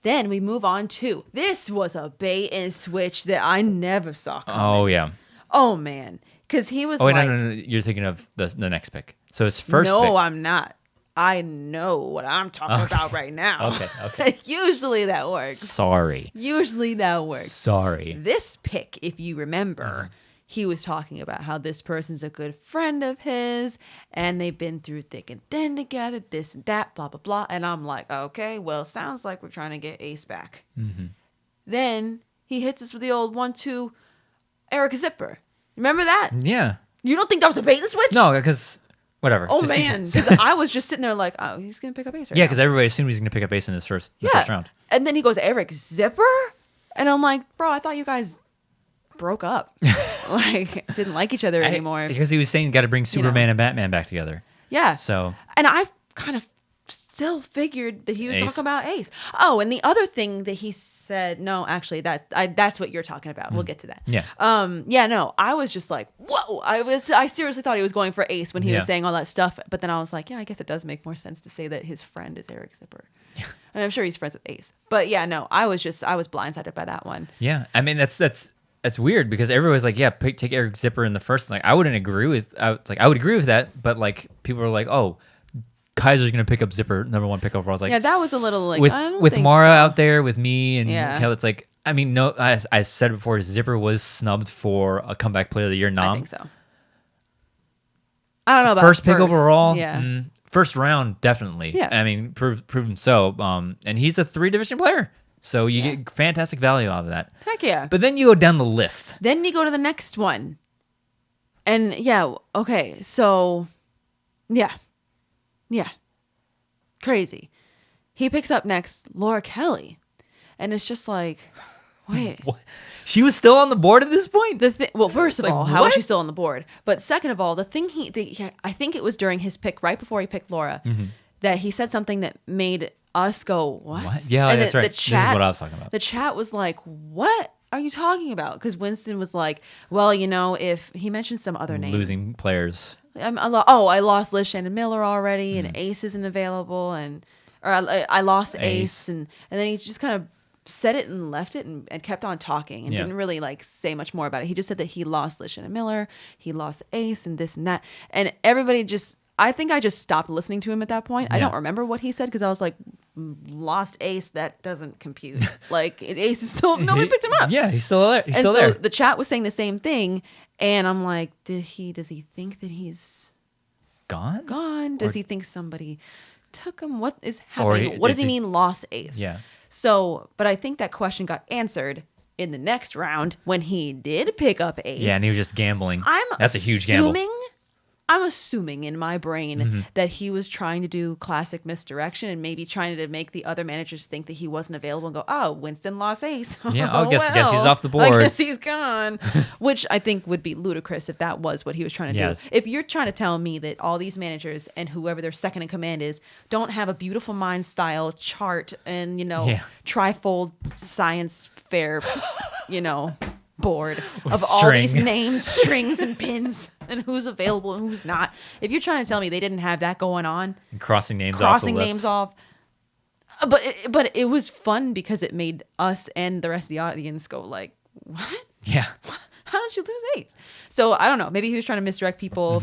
Then we move on to, this was a bait and switch that I never saw coming. Oh yeah. Oh man, because he was no, you're thinking of the next pick. So his first pick. No, I'm not. I know what I'm talking about right now. Okay. Usually that works. Sorry. Usually that works. Sorry. This pick, if you remember, he was talking about how this person's a good friend of his and they've been through thick and thin together, this and that, blah, blah, blah. And I'm like, okay, well, sounds like we're trying to get Ace back. Then he hits us with the old 1-2 Eric Zipper. Remember that? Yeah. You don't think that was a bait and switch? No, because whatever. Oh, man. Because I was just sitting there like, oh, he's going to pick up Ace right Yeah, now. because everybody assumed he was going to pick up Ace in the first round. And then he goes, Eric Zipper? And I'm like, bro, I thought you guys broke up. Like, didn't like each other anymore. Because he was saying you got to bring Superman and Batman back together. Yeah. So. And I kind of still figured that he was talking about Ace. Oh, and the other thing that he said, no, actually, that's what you're talking about. We'll get to that. Yeah. Yeah, no, I was just like, whoa. I seriously thought he was going for Ace when he was saying all that stuff. But then I was like, yeah, I guess it does make more sense to say that his friend is Eric Zipper. Yeah. I mean, I'm sure he's friends with Ace. But yeah, no, I was blindsided by that one. Yeah. I mean, that's weird because everybody's like, yeah, take Eric Zipper in the first. Like, I would agree with that, but like people are like, oh, Kaiser's gonna pick up Zipper, number 1 pick overall. I was like, yeah, that was a little like with Mara out there with me and Kel, it's like, I mean, no, I said before, Zipper was snubbed for a comeback player of the year nom. I think so. I don't know about first pick overall. Yeah. First round, definitely. Yeah. I mean, proven so. And he's a 3 division player. So you get fantastic value out of that. Heck yeah. But then you go down the list. Then you go to the next one. And okay. So, yeah. Crazy. He picks up next Laura Kelly. And it's just like, wait. What? She was still on the board at this point? Well, first of all, how was she still on the board? But second of all, I think it was during his pick, right before he picked Laura, that he said something that made us go, what? Yeah, and that's right. This is what I was talking about. The chat was like, what are you talking about? Because Winston was like, well, if he mentioned some other name. Losing players. I lost Liz Shannon Miller already, and Ace isn't available, or I lost Ace, and then he just kind of said it and left it and kept on talking and didn't really like say much more about it. He just said that he lost Liz Shannon Miller, he lost Ace, and this and that, and everybody just. I think I just stopped listening to him at that point. I don't remember what he said because I was like, lost Ace, that doesn't compute. Like, Ace is still, nobody picked him up. Yeah, he's still there. And so the chat was saying the same thing. And I'm like, does he think that he's gone? Does he think somebody took him? What is happening? What does he mean lost Ace? Yeah. So, but I think that question got answered in the next round when he did pick up Ace. Yeah, and he was just gambling. That's a huge gamble. I'm assuming in my brain that he was trying to do classic misdirection and maybe trying to make the other managers think that he wasn't available and go, oh, Winston lost Ace. Yeah, I guess he's off the board. I guess he's gone. Which I think would be ludicrous if that was what he was trying to do. If you're trying to tell me that all these managers and whoever their second in command is don't have a beautiful mind style chart and, trifold science fair, board of all these names, strings, and pins, and who's available and who's not. If you're trying to tell me they didn't have that going on, and crossing names off, but it was fun because it made us and the rest of the audience go like, "What? Yeah, how did you lose Ace?" So I don't know. Maybe he was trying to misdirect people,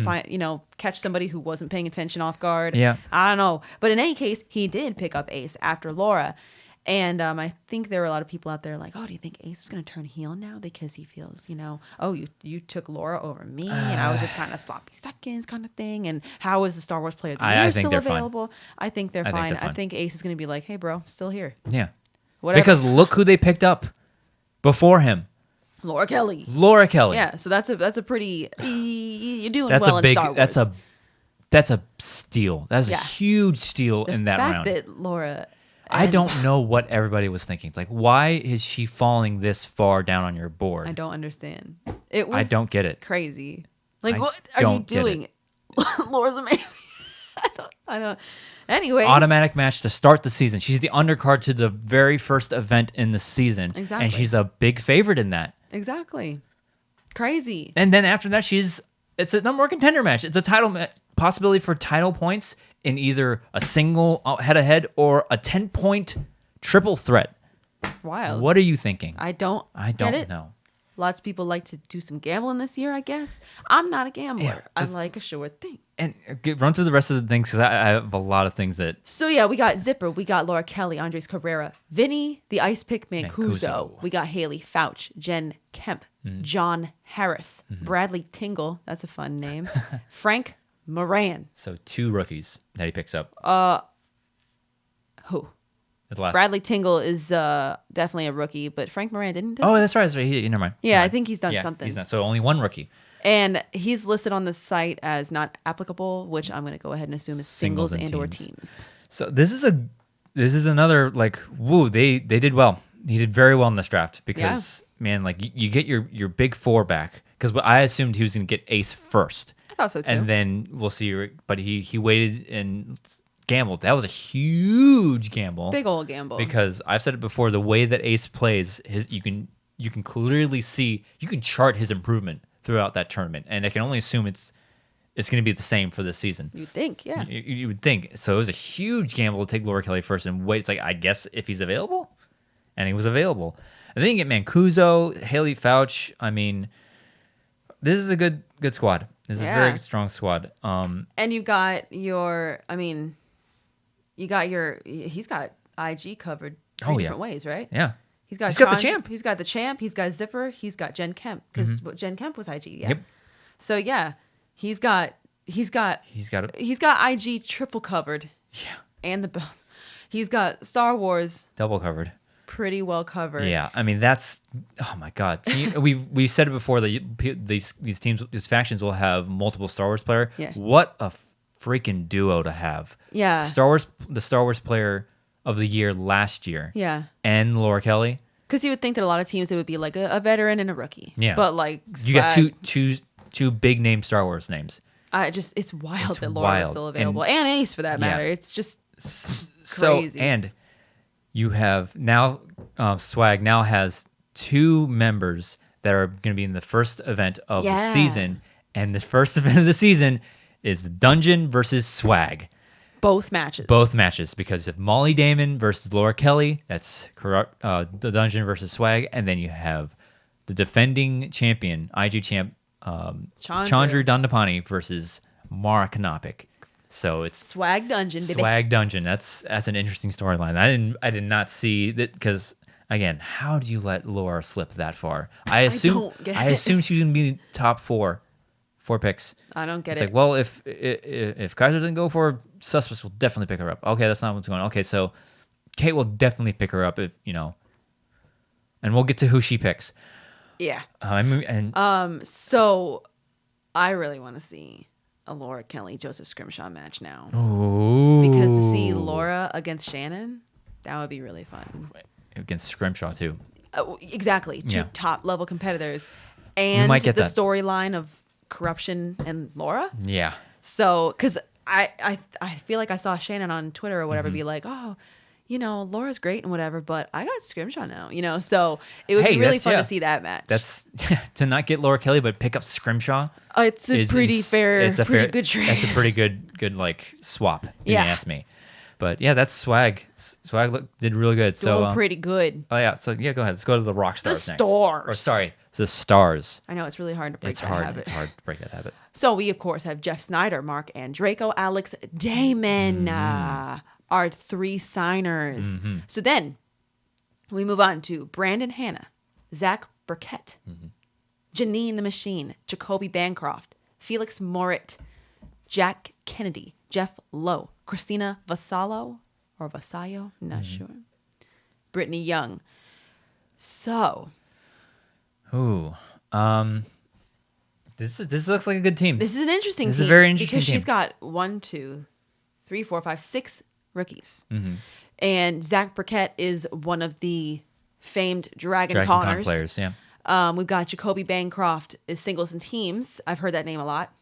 catch somebody who wasn't paying attention off guard. Yeah, I don't know. But in any case, he did pick up Ace after Laura. And I think there were a lot of people out there like, oh, do you think Ace is going to turn heel now because he feels, oh, you took Laura over me, and I was just kind of sloppy seconds kind of thing. And how is the Star Wars Player of the Year still available? I think they're fine. I think Ace is going to be like, hey, bro, I'm still here. Yeah. Whatever. Because look who they picked up before him. Laura Kelly. Yeah, so that's a pretty you're doing well in Star Wars. That's a steal. That's a huge steal in that round. The fact that Laura... I don't know what everybody was thinking. Like, why is she falling this far down on your board? I don't understand. I don't get it. Crazy. Like, what are you doing? Laura's amazing. I don't. Anyway. Automatic match to start the season. She's the undercard to the very first event in the season. Exactly. And she's a big favorite in that. Exactly. Crazy. And then after that, it's a number one contender match. It's a title possibility for title points in either a single head-to-head or a 10-point triple threat. Wild. What are you thinking? I don't know. Lots of people like to do some gambling this year, I guess. I'm not a gambler. Yeah, I like a sure thing. And run through the rest of the things because I have a lot of things that... So, yeah, we got Zipper. We got Laura Kelly, Andres Cabrera, Vinny, the Ice Pick Mancuso. We got Haley Fouch, Jen Kemp, John Harris, Bradley Tingle. That's a fun name. Frank Moran. So 2 rookies that he picks up. Who? At last. Bradley Tingle is definitely a rookie, but Frank Moran didn't. Oh, that's right. Never mind. Yeah, I think he's done something. He's not. So only 1 rookie. And he's listed on the site as not applicable, which I'm going to go ahead and assume is singles and or teams. So this is another like woo. They did well. He did very well in this draft because man, like you get your big 4 back because I assumed he was going to get Ace first. I thought so too. And then we'll see. But he waited and gambled. That was a huge gamble. Big old gamble. Because I've said it before. The way that Ace plays, you can clearly see. You can chart his improvement throughout that tournament, and I can only assume it's going to be the same for this season. You'd think, yeah. You would think. So it was a huge gamble to take Laura Kelly first and wait. It's like, I guess if he's available, and he was available. And then you get Mancuso, Haley Fouch. I mean, this is a good squad. This is a very strong squad. And you got he's got IG covered 3 different ways, right? Yeah. He's got the champ. He's got the champ. He's got Zipper. He's got Jen Kemp because Jen Kemp was IG. Yeah. Yep. So yeah, he's got IG triple covered. Yeah. And the belt. He's got Star Wars double covered. Pretty well covered. Yeah. I mean, that's oh my god. We said it before that these teams, these factions will have multiple Star Wars player. Yeah. What a freaking duo to have. Yeah. The Star Wars player of the year last year. Yeah. And Laura Kelly. Because you would think that a lot of teams it would be like a veteran and a rookie. Yeah. But like you got two big name Star Wars names. It's wild that Laura is still available. And Ace for that matter. It's just crazy. And you have now Swag now has 2 members that are going to be in the first event of the season. And the first event of the season is the Dungeon versus Swag. Both matches. Because if Molly Damon versus Laura Kelly, that's correct. The Dungeon versus Swag, and then you have the defending champion, IG champ, Chandru Dandapani versus Mara Kanopik. So it's Swag Dungeon, baby. Swag Dungeon. That's an interesting storyline. I did not see that because again, how do you let Laura slip that far? I assume she's gonna be top 4 picks. I don't get it's it. Like, well, if Kaiser doesn't go for Suspects, will definitely pick her up. Okay, that's not what's going on. Okay, so Kate will definitely pick her up if and we'll get to who she picks. Yeah. So I really want to see a Laura Kelly Joseph Scrimshaw match now. Ooh. Because to see Laura against Shannon, that would be really fun. Against Scrimshaw too. Exactly. 2 top level competitors, and the storyline of corruption and Laura. Yeah. So, because I feel like I saw Shannon on Twitter or whatever be like, oh, Laura's great and whatever, but I got Scrimshaw now, so it would be really fun to see that match. That's to not get Laura Kelly, but pick up Scrimshaw. It's a pretty good trade. That's a pretty good like swap, if you ask me. But yeah, that's Swag. Swag did really good. Doing pretty good. Oh yeah, so yeah, go ahead. Let's go to the Rock Stars next. The Stars. I know it's really hard to break that habit. It's hard to break that habit. So we of course have Jeff Snyder, Mark Andreyko, Alex Damon, our 3 signers. So then We move on to Brandon Hanna, Zach Burkett, Janine the Machine, Jacoby Bancroft, Felix Morit, Jack Kennedy, Jeff Lowe, Christina Vasallo, or Vasallo, not sure. Brittany Young. So. Ooh. This looks like a good team. This is an interesting team. This is a very interesting because team. she's got 6 rookies. And Zach Burkett is one of the famed Dragon Connors. players, yeah. We've got Jacoby Bancroft is singles and teams. I've heard that name a lot.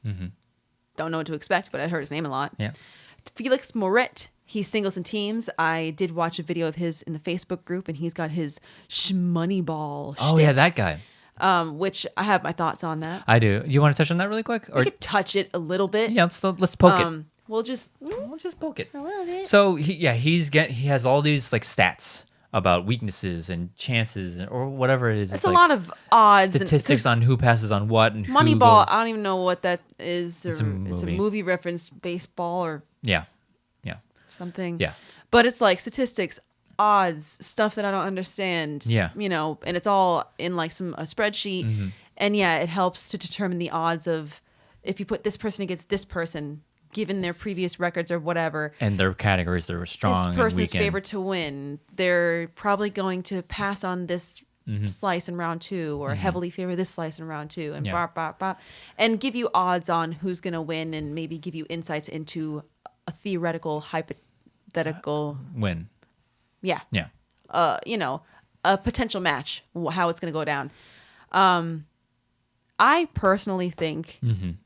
Don't know what to expect, but I've heard his name a lot. Yeah. Felix Morit, he's singles and teams. I did watch a video of his in the Facebook group, and he's got his Schmoedown Oh, yeah, that guy. which I have my thoughts on that. I do. You want to touch on that really quick? We could touch it a little bit. Yeah, let's poke it. We'll just Let's just poke it. a little bit. So he has all these like stats about weaknesses and chances or whatever it is. It's a lot of odds. Statistics on who passes on what and Moneyball, who goes. I don't even know what that is. Or It's a movie. movie reference, baseball or Yeah. something. Yeah. But it's like statistics, odds, stuff that I don't understand. Yeah. You know, and it's all in like a spreadsheet. Mm-hmm. And yeah, it helps to determine the odds of if you put this person against this person, given their previous records or whatever. And their categories that were strong This person's and weak. favored to win. They're probably going to pass on this Mm-hmm. slice in round 2 or heavily favor this slice in round 2 and Yeah. blah, blah, blah, and give you odds on who's going to win and maybe give you insights into a theoretical, hypothetical, Win. yeah, Yeah. you know, a potential match, how it's going to go down. I personally think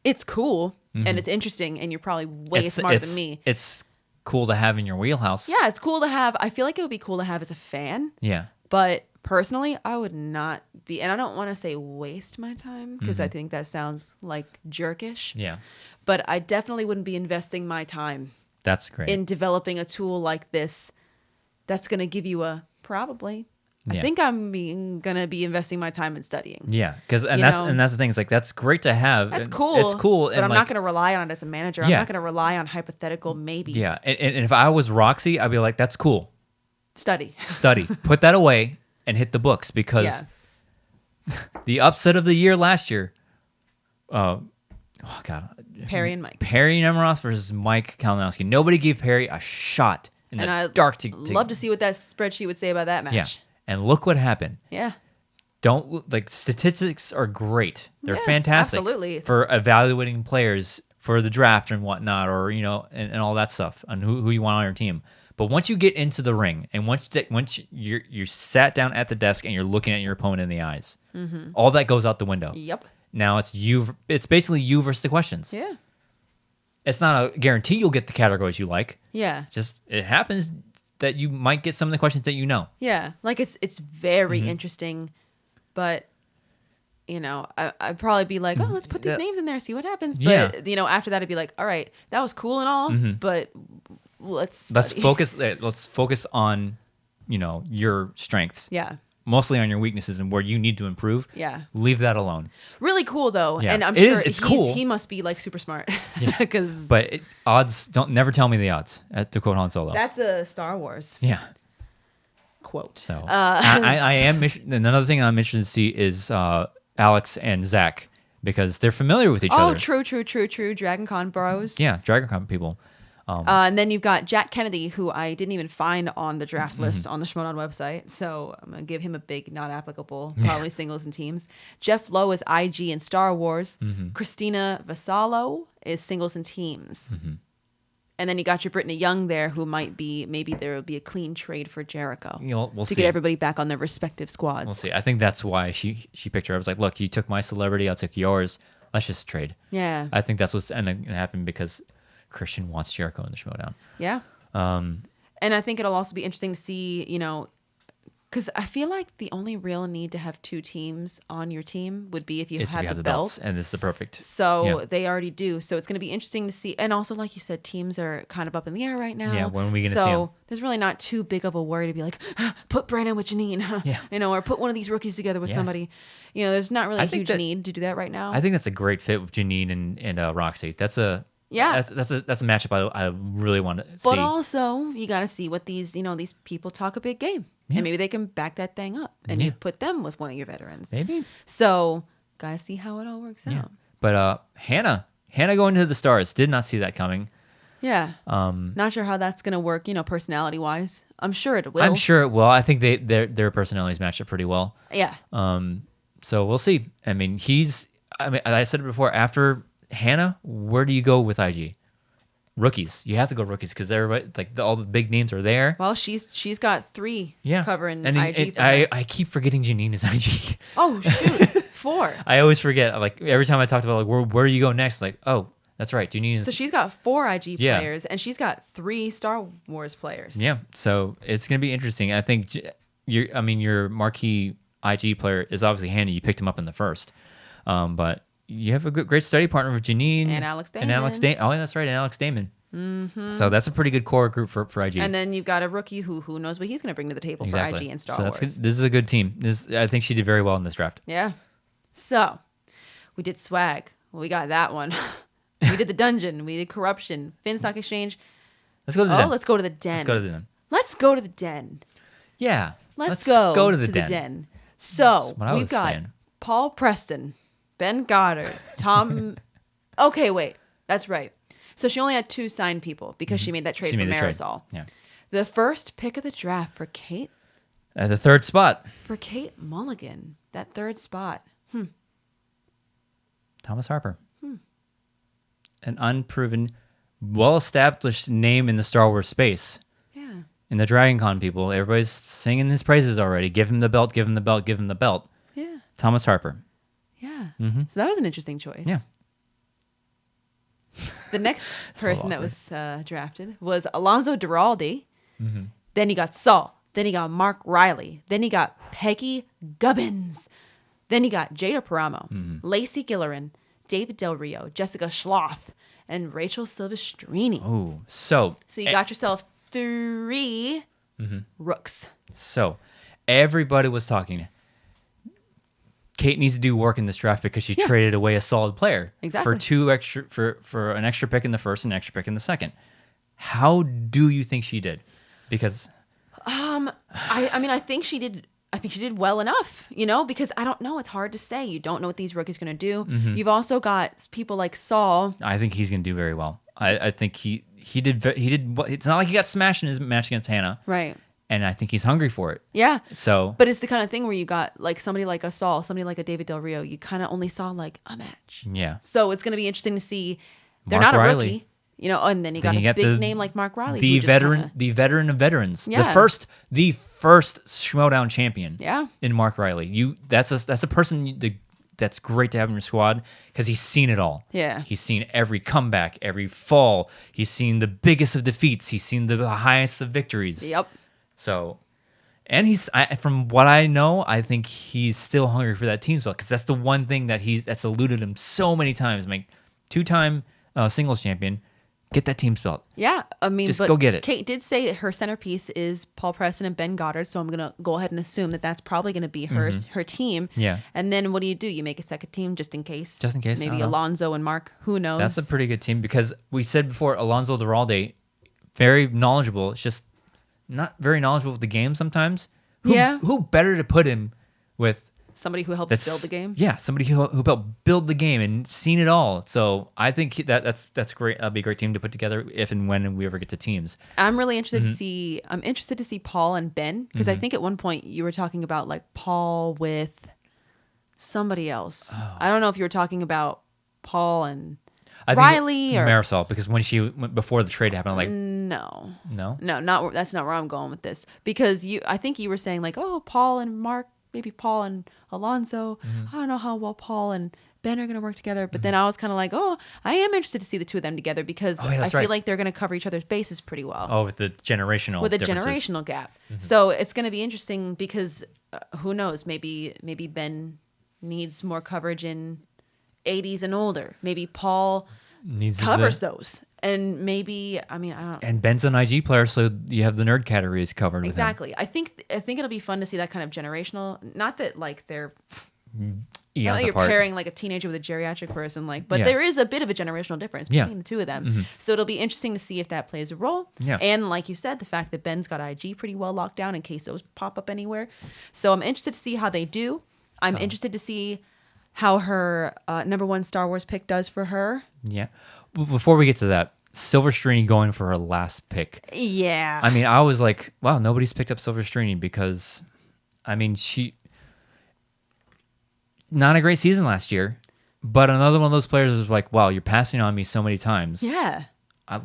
it's cool and it's interesting, and you're probably way smarter than me. It's cool to have in your wheelhouse. Yeah, it's cool to have. I feel like it would be cool to have as a fan. Yeah. But personally, I would not be, and I don't want to say waste my time because I think that sounds like jerkish. Yeah. But I definitely wouldn't be investing my time That's great. in developing a tool like this that's going to give you a probably. I Yeah. think I'm going to be investing my time in studying. Yeah, because You that's know? and that's the thing. It's like that's great to have. That's and cool. It's cool, But and I'm like, not going to rely on it as a manager. I'm Yeah. not going to rely on hypothetical maybes. Yeah, and if I was Roxy, I'd be like, "That's cool. Study. Study. Put that away and hit the books." Because Yeah. the upset of the year last year, oh god, Perry and Mike. Perry Nemiroff versus Mike Kalinowski. Nobody gave Perry a shot in And the I dark. love to see what that spreadsheet would say about that match. Yeah, and look what happened. Yeah. Don't like statistics are great. They're Yeah, fantastic absolutely. for evaluating players for the draft and whatnot, or and all that stuff on who you want on your team. But once you get into the ring and once you're sat down at the desk and you're looking at your opponent in the eyes, all that goes out the window. Yep. Now it's you. It's basically you versus the questions. Yeah. It's not a guarantee you'll get the categories you like. Yeah. Just it happens that you might get some of the questions that you know. Yeah. Like it's very Mm-hmm. interesting, but I'd probably be like, oh, let's put these Yeah. names in there, see what happens. Yeah. But after that, I'd be like, all right, that was cool and all, but let's study. Let's focus on your strengths. Yeah. Mostly on your weaknesses and where you need to improve. Yeah. Leave that alone. Really cool though, Yeah. and I'm It sure is, it's cool. he must be like super smart. Yeah. Because But odds don't never tell me the odds. To quote Han Solo. that's a Star Wars Yeah. quote. So I am. Another thing I'm interested to see is Alex and Zach because they're familiar with each Oh, other. true. Dragon Con bros. Yeah, Dragon Con people. And then you've got Jack Kennedy, who I didn't even find on the Mm-hmm. draft list on the Schmoedown website. So I'm going to give him a big not applicable, probably singles and teams. Jeff Lowe is IG and Star Wars. Mm-hmm. Christina Vasallo is singles and teams. Mm-hmm. And then you got your Brittany Young there, who maybe there will be a clean trade for Jericho We'll to see. get everybody back on their respective squads. We'll see. I think that's why she picked her. I was like, look, you took my celebrity, I took yours. Let's just trade. Yeah. I think that's what's going to happen because Christian wants Jericho in the Schmoedown. Yeah. And I think it'll also be interesting to see, because I feel like the only real need to have 2 teams on your team would be if you It's if you have have the belt. belts, and this is the perfect. So Yeah. they already do. So it's going to be interesting to see. And also, like you said, teams are kind of up in the air right now. Yeah, when are we gonna see 'em? So there's really not too big of a worry to be like, put Brandon with Janine, Yeah. or put one of these rookies together with Yeah. somebody. There's not really I a think huge that- need to do that right now. I think that's a great fit with Janine and Roxy. That's a that's a matchup I really want to see. But also, you got to see what these people talk a big game. And maybe they can back that thing up and you put them with one of your veterans. Maybe. So, guys, see how it all works out. But Hannah going to the Stars, did not see that coming. Yeah. Not sure how that's going to work, personality wise. I'm sure it will. I'm sure it will. I think their personalities match up pretty well. Yeah. So we'll see. I mean, I said it before, after Hannah, where do you go with IG? Rookies. You have to go rookies because everybody, all the big names are there. Well, she's got 3 covering and IG. I keep forgetting Janine is IG. Oh, shoot. 4. I always forget. Every time I talked about where do you go next? Oh, that's right. Janine is. So she's got 4 IG players and she's got 3 Star Wars players. Yeah. So it's going to be interesting. I think your marquee IG player is obviously Hannah. You picked him up in the first. But you have a great study partner with Janine. And Alex Damon. Oh, yeah, that's right. And Alex Damon. Mm-hmm. So that's a pretty good core group for IG. And then you've got a rookie who knows what he's going to bring to the table for IG and Star Wars. This is a good team. I think she did very well in this draft. Yeah. So we did swag. Well, we got that one. We did the dungeon. We did corruption. Finstock exchange. Let's go to the den. Let's go to the den. Let's go to the den. Let's go to the den. Yeah. Let's go to the den. So we've got Paul Preston, Ben Goddard, Tom. Okay, wait. That's right. So she only had 2 signed people because she made that trade for Marisol. Yeah. The first pick of the draft for Kate. At the 3rd spot. For Kate Mulligan. That 3rd spot. Thomas Harper. An unproven, well-established name in the Star Wars space. Yeah. In the Dragon Con people, everybody's singing his praises already. Give him the belt, give him the belt, give him the belt. Yeah. Thomas Harper. Yeah. Mm-hmm. So that was an interesting choice. Yeah. The next person that was drafted was Alonzo Duralde. Mm-hmm. Then he got Saul. Then he got Mark Riley. Then he got Peggy Gubbins. Then he got Jada Paramo, Lacey Gillerin, David Del Rio, Jessica Schloth, and Rachel Silvestrini. Oh, so you got yourself 3 rooks. So everybody was talking. Kate needs to do work in this draft because she traded away a solid player for an extra pick in the first and an extra pick in the second. How do you think she did? Because I think she did. I think she did well enough, because I don't know. It's hard to say. You don't know what these rookies are going to do. Mm-hmm. You've also got people like Saul. I think he's going to do very well. I think he did. It's not like he got smashed in his match against Hannah, right? And I think he's hungry for it. Yeah. So, but it's the kind of thing where you got somebody like a Saul, somebody like a David Del Rio. You kind of only saw a match. Yeah. So it's going to be interesting to see. They're Mark not a Riley. Rookie. And then you got a big name like Mark Riley, the veteran of veterans, yeah. the first Schmoedown champion. Yeah, in Mark Riley, that's a person that's great to have in your squad because he's seen it all. Yeah, he's seen every comeback, every fall. He's seen the biggest of defeats. He's seen the highest of victories. Yep. So, and from what I know, I think he's still hungry for that team spot because that's the one thing that's eluded him so many times. 2-time singles champion. Get that team spot. Yeah, just go get it. Kate did say that her centerpiece is Paul Preston and Ben Goddard, so I'm gonna go ahead and assume that that's probably gonna be her team. Yeah. And then what do? You make a second team just in case. Just in case. Maybe Alonzo and Mark. Who knows? That's a pretty good team because we said before Alonzo Duralde, very knowledgeable. It's just not very knowledgeable with the game sometimes. Who better to put him with? Somebody who helped build the game? Yeah, somebody who helped build the game and seen it all. So I think that's great. That'll be a great team to put together if and when we ever get to teams. I'm really interested to see. I'm interested to see Paul and Ben because I think at one point you were talking about Paul with somebody else. Oh. I don't know if you were talking about Paul and Riley or Marisol because when she went before the trade happened, I'm like, no, that's not where I'm going with this because I think you were saying Paul and Mark. Maybe Paul and Alonzo. I don't know how well Paul and Ben are going to work together. But then I was kind of I am interested to see the 2 of them together because I feel like they're going to cover each other's bases pretty well. Oh, with the generational generational gap. So it's going to be interesting because who knows? Maybe Ben needs more coverage in 80s and older. Maybe Paul covers those. And maybe I don't. And Ben's an IG player, so you have the nerd categories covered. Exactly. I think it'll be fun to see that kind of generational. Not that they're Not eons that you're apart. pairing like a teenager with a geriatric person, but Yeah. there is a bit of a generational difference Yeah. between the two of them. So it'll be interesting to see if that plays a role. Yeah. And like you said, the fact that Ben's got IG pretty well locked down in case those pop up anywhere. So I'm interested to see how they do. I'm interested to see how her number one Star Wars pick does for her. Yeah. Before we get to that, Silverstream going for her last pick. Yeah. I mean, I was like, wow, nobody's picked up Silverstream because, I mean, not a great season last year, but another one of those players was like, wow, you're passing on me so many times. Yeah.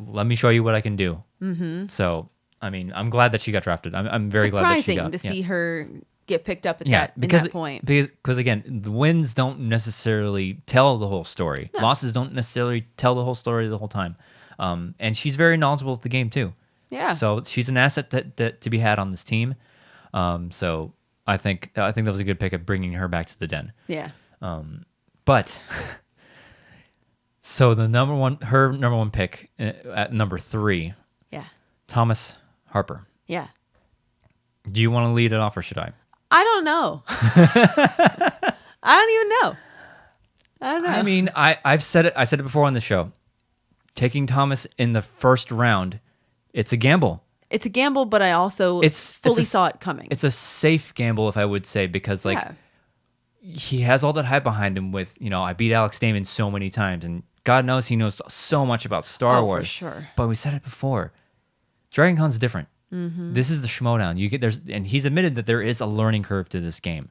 Let me show you what I can do. Mm-hmm. So, I mean, I'm glad that she got drafted. I'm very glad that she Surprising got. to see her get picked up at Yeah, that point. Because again, the wins don't necessarily tell the whole story. No. Losses don't necessarily tell the whole story the whole time. And she's very knowledgeable of the game too. Yeah. So she's an asset that to be had on this team. So I think that was a good pick of bringing her back to the den. Yeah. But so her number one pick at number 3, Yeah. Thomas Harper. Yeah. Do you want to lead it off or should I? I don't know. I don't even know. I don't know. I mean, I said it before on the show. Taking Thomas in the first round, it's a gamble. It's a gamble, but I also fully saw it coming. It's a safe gamble, if I would say, because he has all that hype behind him with, I beat Alex Damon so many times, and God knows he knows so much about Star Wars. For sure. But we said it before. Dragon Con's different. Mm-hmm. This is the Schmoedown. And he's admitted that there is a learning curve to this game.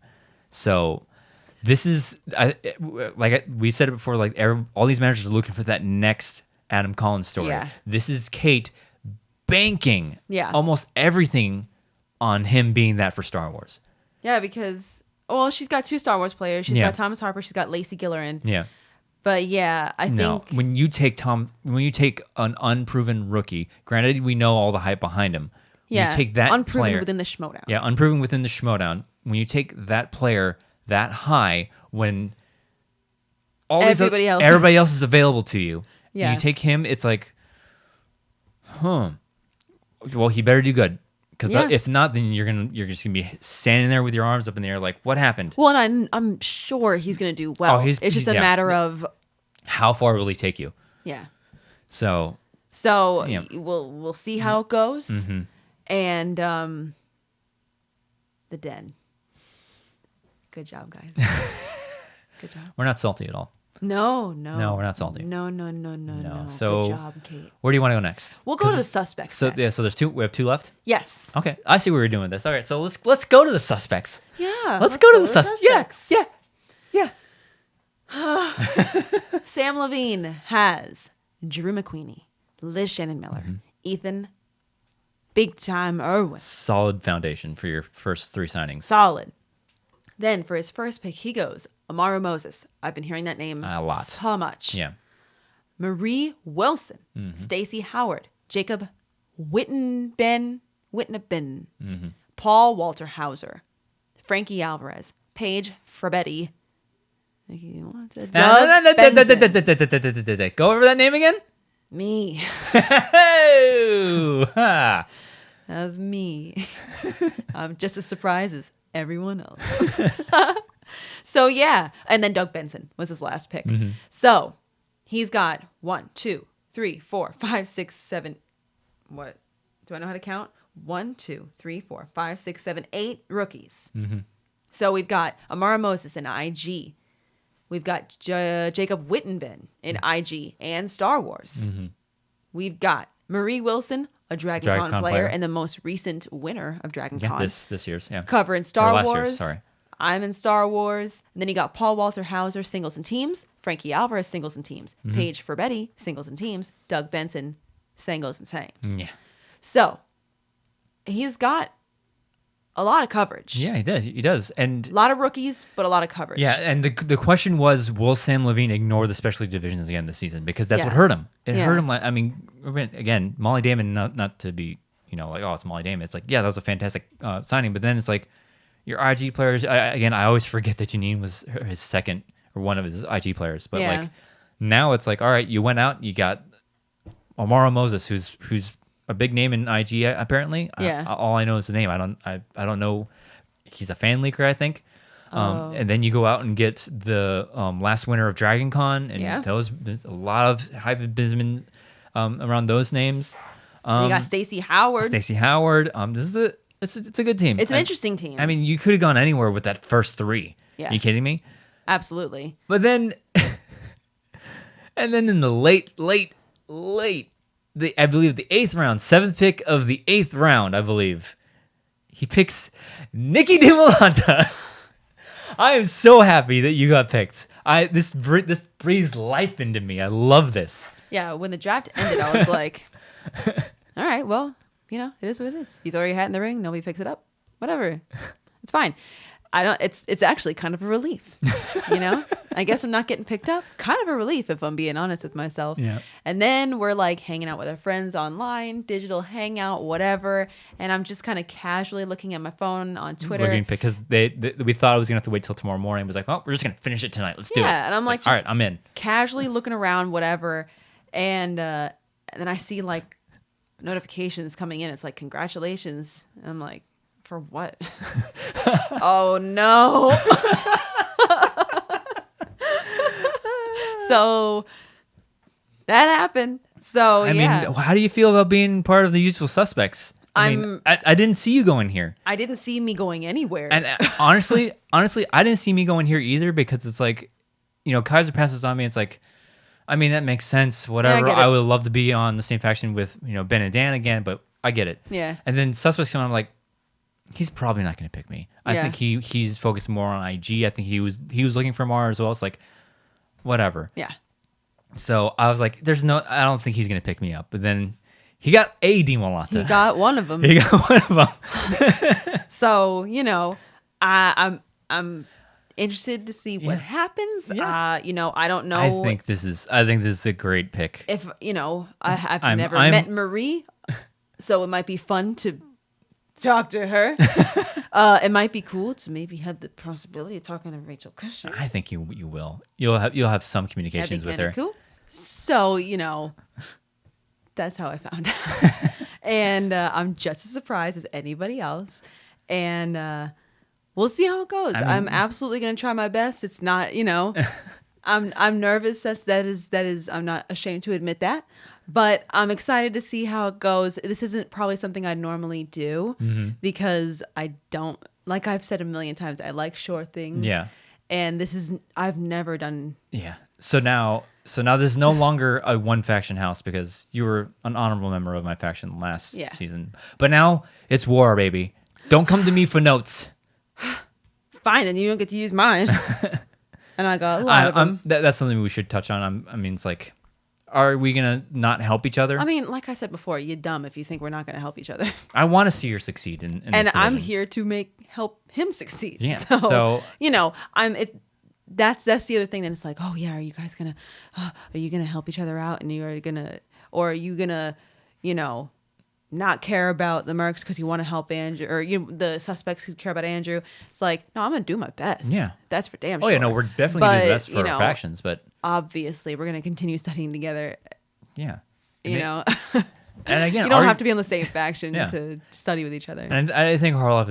So this is, we said it before, all these managers are looking for that next Adam Collins story. Yeah. This is Kate banking almost everything on him being that for Star Wars. Yeah, because she's got 2 Star Wars players. She's got Thomas Harper. She's got Lacey Gillerin. Yeah. But yeah, I think when you take an unproven rookie, granted we know all the hype behind him. When you take that unproven player within the Schmoedown. Yeah, unproven within the Schmoedown. When you take that player that high, when everybody else is available to you, and you take him, it's like, well, he better do good. Because if not, then you're just gonna be standing there with your arms up in the air, like, what happened? Well, and I'm sure he's gonna do well. It's just a matter of how far will he take you? Yeah. So we'll see how it goes, mm-hmm. and the den. Good job, guys. Good job. We're not salty at all. No, we're not salty. No. So, good job, Kate. Where do you want to go next? We'll go to the suspects. So next. so there's 2. We have 2 left. Yes. Okay, I see where we're doing this. All right, so let's go to the suspects. Yeah. Let's go to the suspects. Yeah. Sam Levine has Drew McQueenie, Liz Shannon Miller, Ethan, Big Time Irwin. Solid foundation for your first 3 signings. Solid. Then for his first pick, he goes Amaru Moses. I've been hearing that name a lot. So much. Yeah. Marie Wilson, Stacey Howard, Jacob Whitneben, Paul Walter Hauser, Frankie Alvarez, Paige Frabetti. Go over that name again. Me. That was me. I'm just as surprised as everyone else. So yeah, and then Doug Benson was his last pick. So he's got 1, 2, 3, 4, 5, 6, 7. What do I know how to count? 1, 2, 3, 4, 5, 6, 7, 8 rookies. So we've got Amara Moses in IG. We've got Jacob Whittenben in IG and Star Wars. We've got Marie Wilson, a Dragon Con player and the most recent winner of Dragon Con. This year's, Covering Star Wars. Year's, sorry. I'm in Star Wars. And then you got Paul Walter Hauser, singles and teams. Frankie Alvarez, singles and teams. Paige Frabetti, singles and teams. Doug Benson, singles and teams. Yeah. So he's got a lot of coverage. Yeah, he does. And a lot of rookies, but a lot of coverage. Yeah, and the question was, will Sam Levine ignore the specialty divisions again this season? Because that's what hurt him. It hurt him. I mean, again, Molly Damon, not to be, like, oh, it's Molly Damon. It's like, yeah, that was a fantastic signing. But then it's like, your IG players, I always forget that Janine was his second or one of his IG players. But like, now it's like, all right, you went out, you got Amara Moses, who's a big name in IG apparently. Yeah. All I know is the name. I don't know. He's a fan leaker, I think. And then you go out and get the last winner of Dragon Con, and there's a lot of hype around those names. You got Stacey Howard. This is it's a good team. It's an interesting team. I mean, you could have gone anywhere with that first three. Yeah. Are you kidding me? Absolutely. But then, and then in the late, I believe the 8th round, 7th pick of the 8th round, I believe, he picks Nicki Dimalanta. I am so happy that you got picked. This breathes life into me. I love this. Yeah, when the draft ended, I was like, all right, well, it is what it is. You throw your hat in the ring, nobody picks it up. Whatever. It's fine. It's actually kind of a relief. I guess I'm not getting picked up. Kind of a relief if I'm being honest with myself. Yeah. And then we're like hanging out with our friends online, digital hangout, whatever. And I'm just kind of casually looking at my phone on Twitter. Because we thought I was going to have to wait till tomorrow morning. I was like, well, we're just going to finish it tonight. Let's do it. Yeah. And I'm like all right, I'm in. Casually looking around, whatever. And then I see like notifications coming in. It's like, congratulations. And I'm like, for what? Oh no. So that happened. So I mean, how do you feel about being part of the usual suspects? I didn't see you going here. I didn't see me going anywhere. And honestly, I didn't see me going here either, because it's like, Kaiser passes on me. It's like, I mean, that makes sense. Whatever. Yeah, I would love to be on the same faction with, Ben and Dan again, but I get it. Yeah. And then suspects come on, I'm like, he's probably not going to pick me. I think he's focused more on IG. I think he was looking for Mara as well. It's like, whatever. Yeah. So I was like, I don't think he's going to pick me up. But then he got a Dimalanta. He got one of them. So, I'm interested to see what happens. Yeah. I don't know. I think this is a great pick. If, I've never met Marie, so it might be fun to talk to her. It might be cool to maybe have the possibility of talking to Rachel Kushner. I think you will. You'll have some communications with her. Cool. So that's how I found out, and I'm just as surprised as anybody else. And we'll see how it goes. I'm absolutely gonna try my best. It's not, I'm nervous. That is. I'm not ashamed to admit that. But I'm excited to see how it goes. This isn't probably something I normally do because I don't, like I've said a million times, I like short things. Yeah. And I've never done. Yeah. So now there's no longer a one faction house, because you were an honorable member of my faction last season. But now it's war, baby. Don't come to me for notes. Fine, then you don't get to use mine. And I got a lot of them. That's something we should touch on. I mean, it's like, are we going to not help each other? I mean, like I said before, you're dumb if you think we're not going to help each other. I want to see her succeed in and this I'm here to help him succeed. Yeah. So that's the other thing that it's like, oh yeah, are you guys going to, are you going to help each other out? And are you going to, not care about the mercs because you want to help Andrew, or the suspects who care about Andrew? It's like, no, I'm going to do my best. Yeah. That's for damn sure. Oh yeah, no, we're definitely going to do the best for our factions, but obviously we're going to continue studying together. Yeah. And again, you don't have to be on the same faction to study with each other. And I think Harloff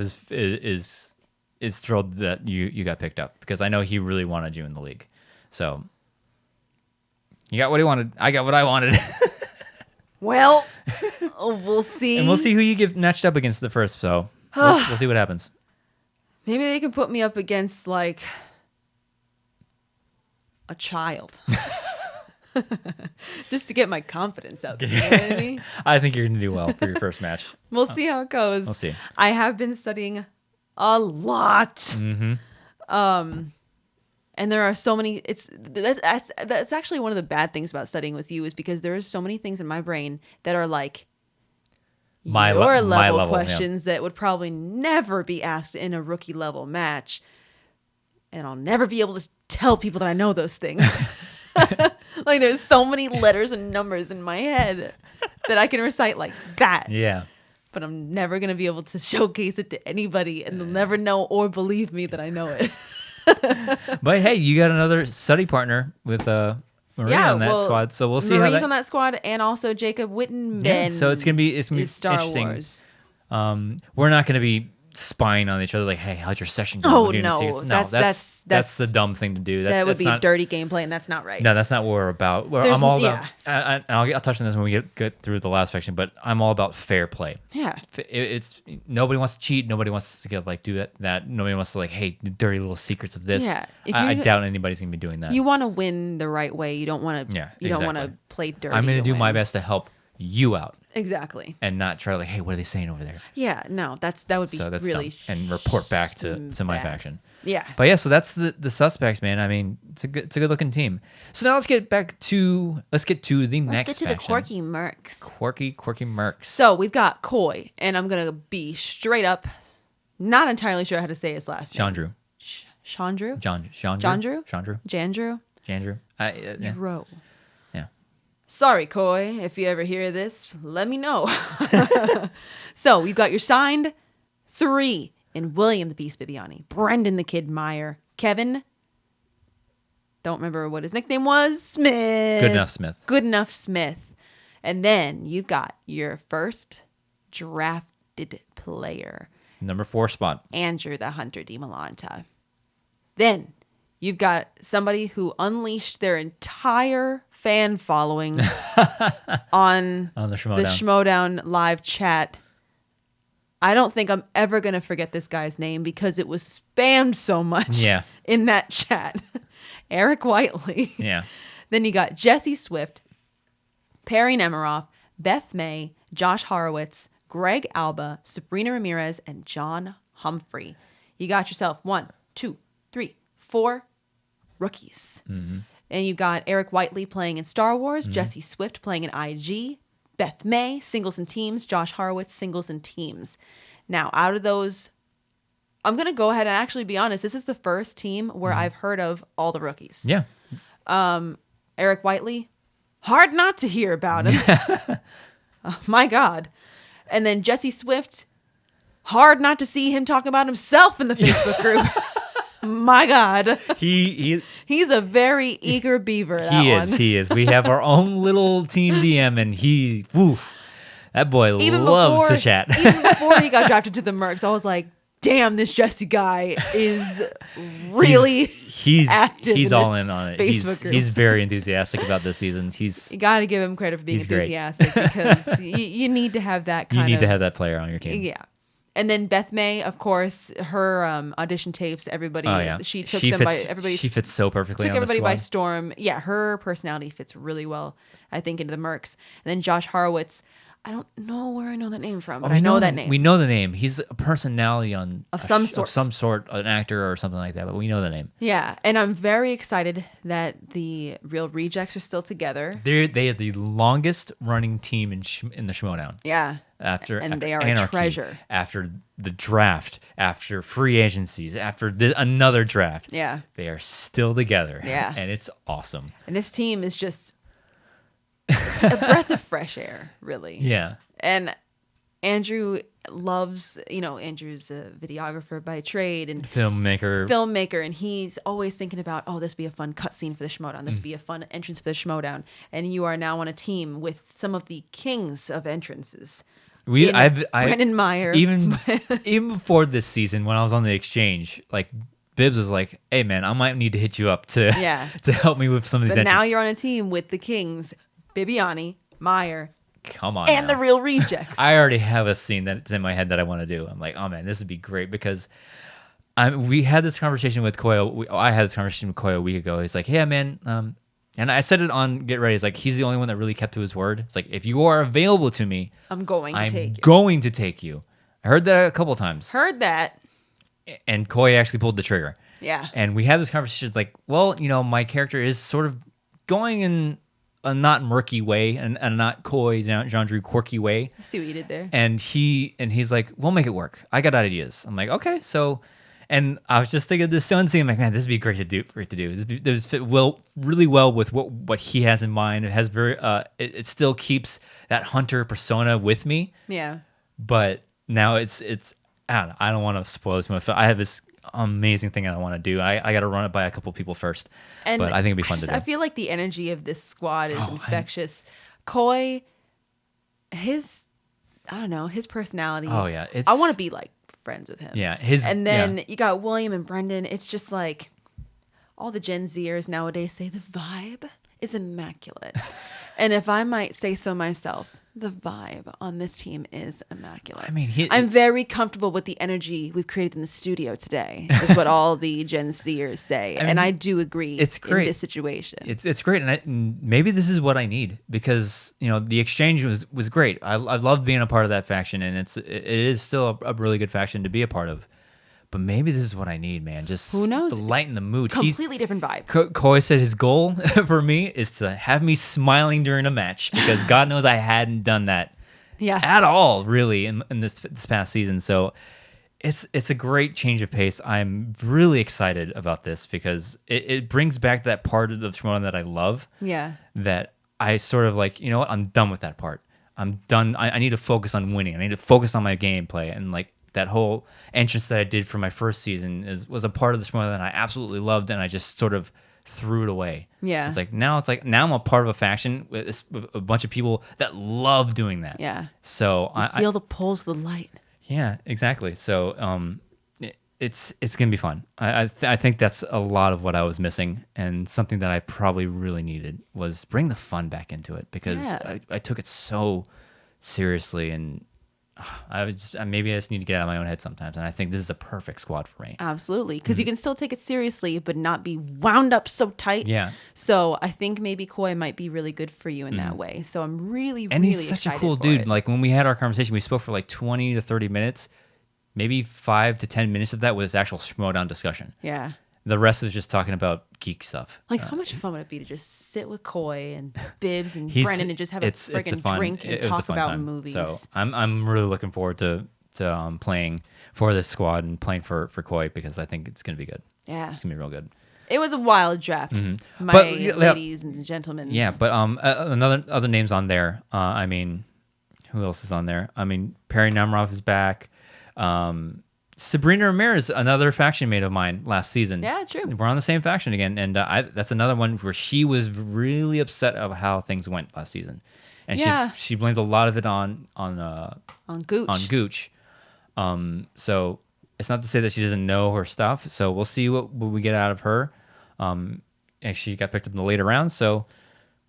is thrilled that you got picked up, because I know he really wanted you in the league. So you got what he wanted. I got what I wanted. Well, we'll see. And we'll see who you get matched up against the first. So we'll see what happens. Maybe they can put me up against like a child. Just to get my confidence up. You know what I mean? I think you're going to do well for your first match. We'll see how it goes. We'll see. I have been studying a lot. Mm-hmm. And there are so many. That's actually one of the bad things about studying with you, is because there are so many things in my brain that are like my level questions that would probably never be asked in a rookie level match, and I'll never be able to tell people that I know those things. Like, there's so many letters and numbers in my head that I can recite like that. Yeah. But I'm never going to be able to showcase it to anybody, and they'll never know or believe me that I know it. But hey, you got another study partner with Marie on that squad, so we'll see Marie's how on that squad, and also Jacob Wittenben. Yeah, so it's gonna be Star interesting. Wars. We're not gonna be spying on each other, like, hey, how's your session going? Oh, We're getting no. serious. That's the dumb thing to do. That would that's be not, dirty gameplay, and that's not right. No, that's not what we're about. I'm all about, and I'll touch on this when we get through the last section, but I'm all about fair play. Yeah. It's nobody wants to cheat. Nobody wants to get like do that. Nobody wants to like, hey, the dirty little secrets of this. Yeah. I doubt anybody's gonna be doing that. You want to win the right way. You don't want to. Yeah, You don't want exactly. to play dirty. I'm gonna do my win. best to help you out Exactly. and not try to like, hey, what are they saying over there? Yeah. No, that would be So that's really dumb. And report back to my bad. faction. Yeah. But yeah, so that's the suspects, man. I mean, it's a good looking team. So now let's get to the Let's next get to faction. the quirky mercs. Quirky mercs. So we've got Koi, and I'm gonna be straight up, not entirely sure how to say his last name. Chandru. Chandru. Chandru. Jandrew. Yeah. Dro. Yeah. Sorry, Koi, if you ever hear this, let me know. So we've got your signed 3 in William the Beast Bibiani, Brendan the Kid Meyer, Kevin, don't remember what his nickname was, Smith. Good enough Smith. And then you've got your first drafted player, Number 4 spot. Andrew the Hunter Dimalanta. Then you've got somebody who unleashed their entire fan following on On the Schmoedown. the Schmoedown live chat. I don't think I'm ever going to forget this guy's name because it was spammed so much in that chat. Eric Whiteley. Yeah. Then you got Jesse Swift, Perry Nemiroff, Beth May, Josh Horowitz, Greg Alba, Sabrina Ramirez, and John Humphrey. You got yourself 1, 2, 3, 4 rookies. Mm-hmm. And you got Eric Whiteley playing in Star Wars, Jesse Swift playing in IG, Beth May, singles and teams, Josh Horowitz, singles and teams. Now, out of those, I'm going to go ahead and actually be honest. This is the first team where I've heard of all the rookies. Yeah. Eric Whiteley, hard not to hear about him. Oh, my God. And then Jesse Swift, hard not to see him talking about himself in the Facebook group. My God. He's a very eager beaver. He is. We have our own little team DM, and that boy loves to chat. Even before he got drafted to the Mercs, I was like, damn, this Jesse guy is really active. He's all in on it. Facebook group. He's very enthusiastic about this season. You got to give him credit for being enthusiastic because you need to have that kind of... You need to have that player on your team. Yeah. And then Beth May, of course, her audition tapes, everybody, she took them by everybody. She fits so perfectly took on everybody this by squad. storm. Yeah, her personality fits really well, I think, into the Mercs. And then Josh Horowitz, I don't know where I know that name from, but I know that name. We know the name. He's a personality of some sort, an actor or something like that, but we know the name. Yeah, and I'm very excited that the Real Rejects are still together. They are the longest running team in the Schmoedown. Yeah. After they are Anarchy, a treasure. After the draft, after free agencies, after another draft. Yeah. They are still together. Yeah. And it's awesome. And this team is just a breath of fresh air, really. Yeah. And Andrew loves, Andrew's a videographer by trade and filmmaker, and he's always thinking about, this would be a fun cutscene for the Schmoedown. This would be a fun entrance for the Schmoedown. And you are now on a team with some of the kings of entrances. Brendan Meyer. Even before this season, when I was on the exchange, like Bibbs was like, "Hey man, I might need to hit you up to help me with some of these." But entries. now you're on a team with the kings, Bibiani, Meyer, come on, and now. the Real Rejects. I already have a scene that's in my head that I want to do. I'm like, oh man, this would be great because we had this conversation with Koyo. I had this conversation with Koyo a week ago. He's like, "Yeah, man," and I said it on Get Ready. It's like he's the only one that really kept to his word. It's like if you are available to me, I'm going to take you. I heard that a couple of times. Heard that. And Koyo actually pulled the trigger. Yeah. And we had this conversation. It's like, well, my character is sort of going in a not murky way and a not coy, Jean-Drew quirky way. I see what you did there. And he's like, we'll make it work. I got ideas. I'm like, okay, so. And I was just thinking of this scene. I'm like, man, this would be great to do. This fit really well with what he has in mind. It has it still keeps that hunter persona with me. Yeah. But now it's I don't want to spoil too much. I have this amazing thing I want to do. I got to run it by a couple people first. But I think it'd be fun to do. I feel like the energy of this squad is infectious. Koi, his personality. Oh yeah, I want to be like friends with him. Yeah, and then you got William and Brendan. It's just like all the Gen Zers nowadays say the vibe is immaculate. And if I might say so myself, the vibe on this team is immaculate. I mean, I'm very comfortable with the energy we've created in the studio today, is what all the Gen Zers say. And I do agree it's great. in this situation. It's great. And maybe this is what I need because, the exchange was great. I love being a part of that faction, and it is still a really good faction to be a part of. But maybe this is what I need, man. Just who knows? The lighten the mood. Completely different vibe. Koi said his goal for me is to have me smiling during a match because God knows I hadn't done that at all, really, in this past season. So it's a great change of pace. I'm really excited about this because it brings back that part of the Schmoedown that I love. Yeah. That I sort of like, you know what? I'm done with that part. I'm done. I need to focus on winning. I need to focus on my gameplay and like. That whole entrance that I did for my first season was a part of the Schmoedown that I absolutely loved, and I just sort of threw it away. Yeah. It's like now I'm a part of a faction with a bunch of people that love doing that. Yeah. So I feel the pulse of the light. Yeah, exactly. So it's gonna be fun. I think that's a lot of what I was missing, and something that I probably really needed was bring the fun back into it because I took it so seriously and. Maybe I just need to get out of my own head sometimes, and I think this is a perfect squad for me. Absolutely, because you can still take it seriously, but not be wound up so tight. Yeah. So I think maybe Koi might be really good for you in that way. So I'm really, and really he's such a excited cool for dude. it. Like when we had our conversation, we spoke for like 20 to 30 minutes. Maybe 5 to 10 minutes of that was actual Schmoedown discussion. Yeah. The rest is just talking about geek stuff. Like, how much fun would it be to just sit with Koi and Bibbs and Brennan and just have it's a freaking fun, drink and talk about time. movies? So I'm really looking forward to playing for this squad and playing for Koi because I think it's gonna be good. Yeah, it's gonna be real good. It was a wild draft, my ladies and gentlemen. Yeah, but other names on there. I mean, who else is on there? I mean, Perry Nemiroff is back. Sabrina Ramirez, another faction mate of mine last season. Yeah, true. We're on the same faction again, and that's another one where she was really upset of how things went last season, and she blamed a lot of it on Gooch. On Gooch. So it's not to say that she doesn't know her stuff. So we'll see what we get out of her. And she got picked up in the later rounds, so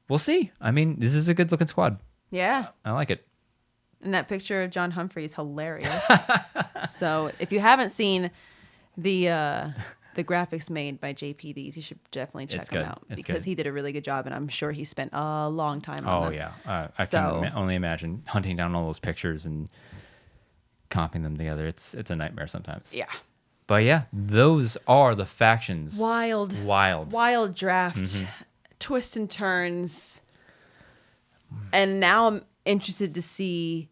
we'll see. I mean, this is a good looking squad. Yeah, I like it. And that picture of John Humphrey is hilarious. So if you haven't seen the graphics made by JPDs, you should definitely check them out because he did a really good job, and I'm sure he spent a long time on them. Yeah, I can only imagine hunting down all those pictures and comping them together. It's a nightmare sometimes. Yeah. But yeah, those are the factions. Wild draft, twists and turns, and now I'm interested to see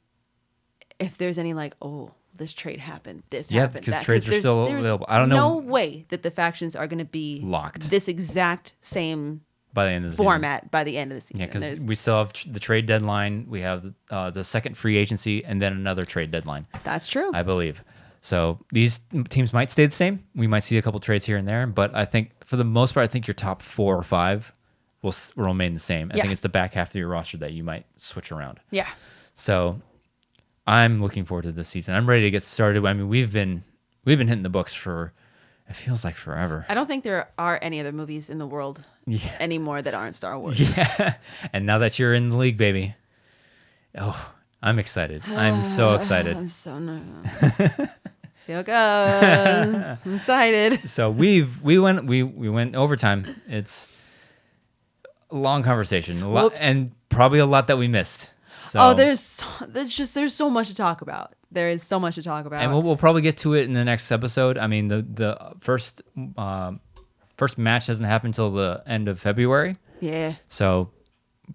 if there's any like, oh, this trade happened, this happened. Yeah, because trades are still available. I don't know. No way that the factions are going to be locked. This exact same by the end of the format season. By the end of the season. Yeah, because we still have the trade deadline. We have the second free agency, and then another trade deadline. That's true. I believe. So these teams might stay the same. We might see a couple trades here and there, but I think for the most part, I think your top 4 or 5 will remain the same. I think it's the back half of your roster that you might switch around. Yeah. So I'm looking forward to this season. I'm ready to get started. I mean, we've been hitting the books for, it feels like forever. I don't think there are any other movies in the world anymore that aren't Star Wars. Yeah. And now that you're in the league, baby, oh, I'm excited. I'm so excited. I'm so nervous. See how it goes. I'm excited. So we went overtime. It's a long conversation, and probably a lot that we missed. So, there's so much to talk about. There is so much to talk about, and we'll probably get to it in the next episode. I mean, the first match doesn't happen until the end of February. Yeah. So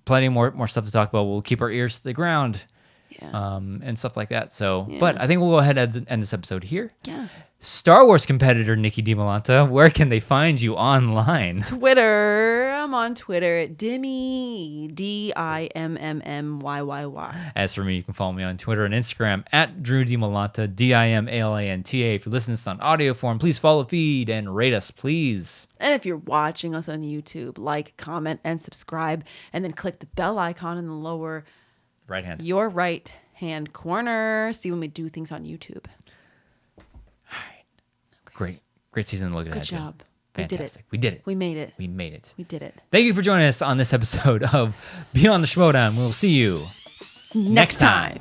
plenty more stuff to talk about. We'll keep our ears to the ground. Yeah. And stuff like that. So, but I think we'll go ahead and end this episode here. Yeah. Star Wars competitor Nicki Dimalanta, where can they find you online? Twitter. I'm on Twitter at Dimmy, DIMMMYYY. As for me, you can follow me on Twitter and Instagram at Drew Dimalanta, DIMALANTA. If you're listening to this on audio form, please follow, feed, and rate us, please. And if you're watching us on YouTube, like, comment, and subscribe, and then click the bell icon in the lower right hand. Your right hand corner. See when we do things on YouTube. Great season to look at. Good job. Fantastic. We did it. We made it. We made it. We did it. Thank you for joining us on this episode of Beyond the Schmoedown. We'll see you next time.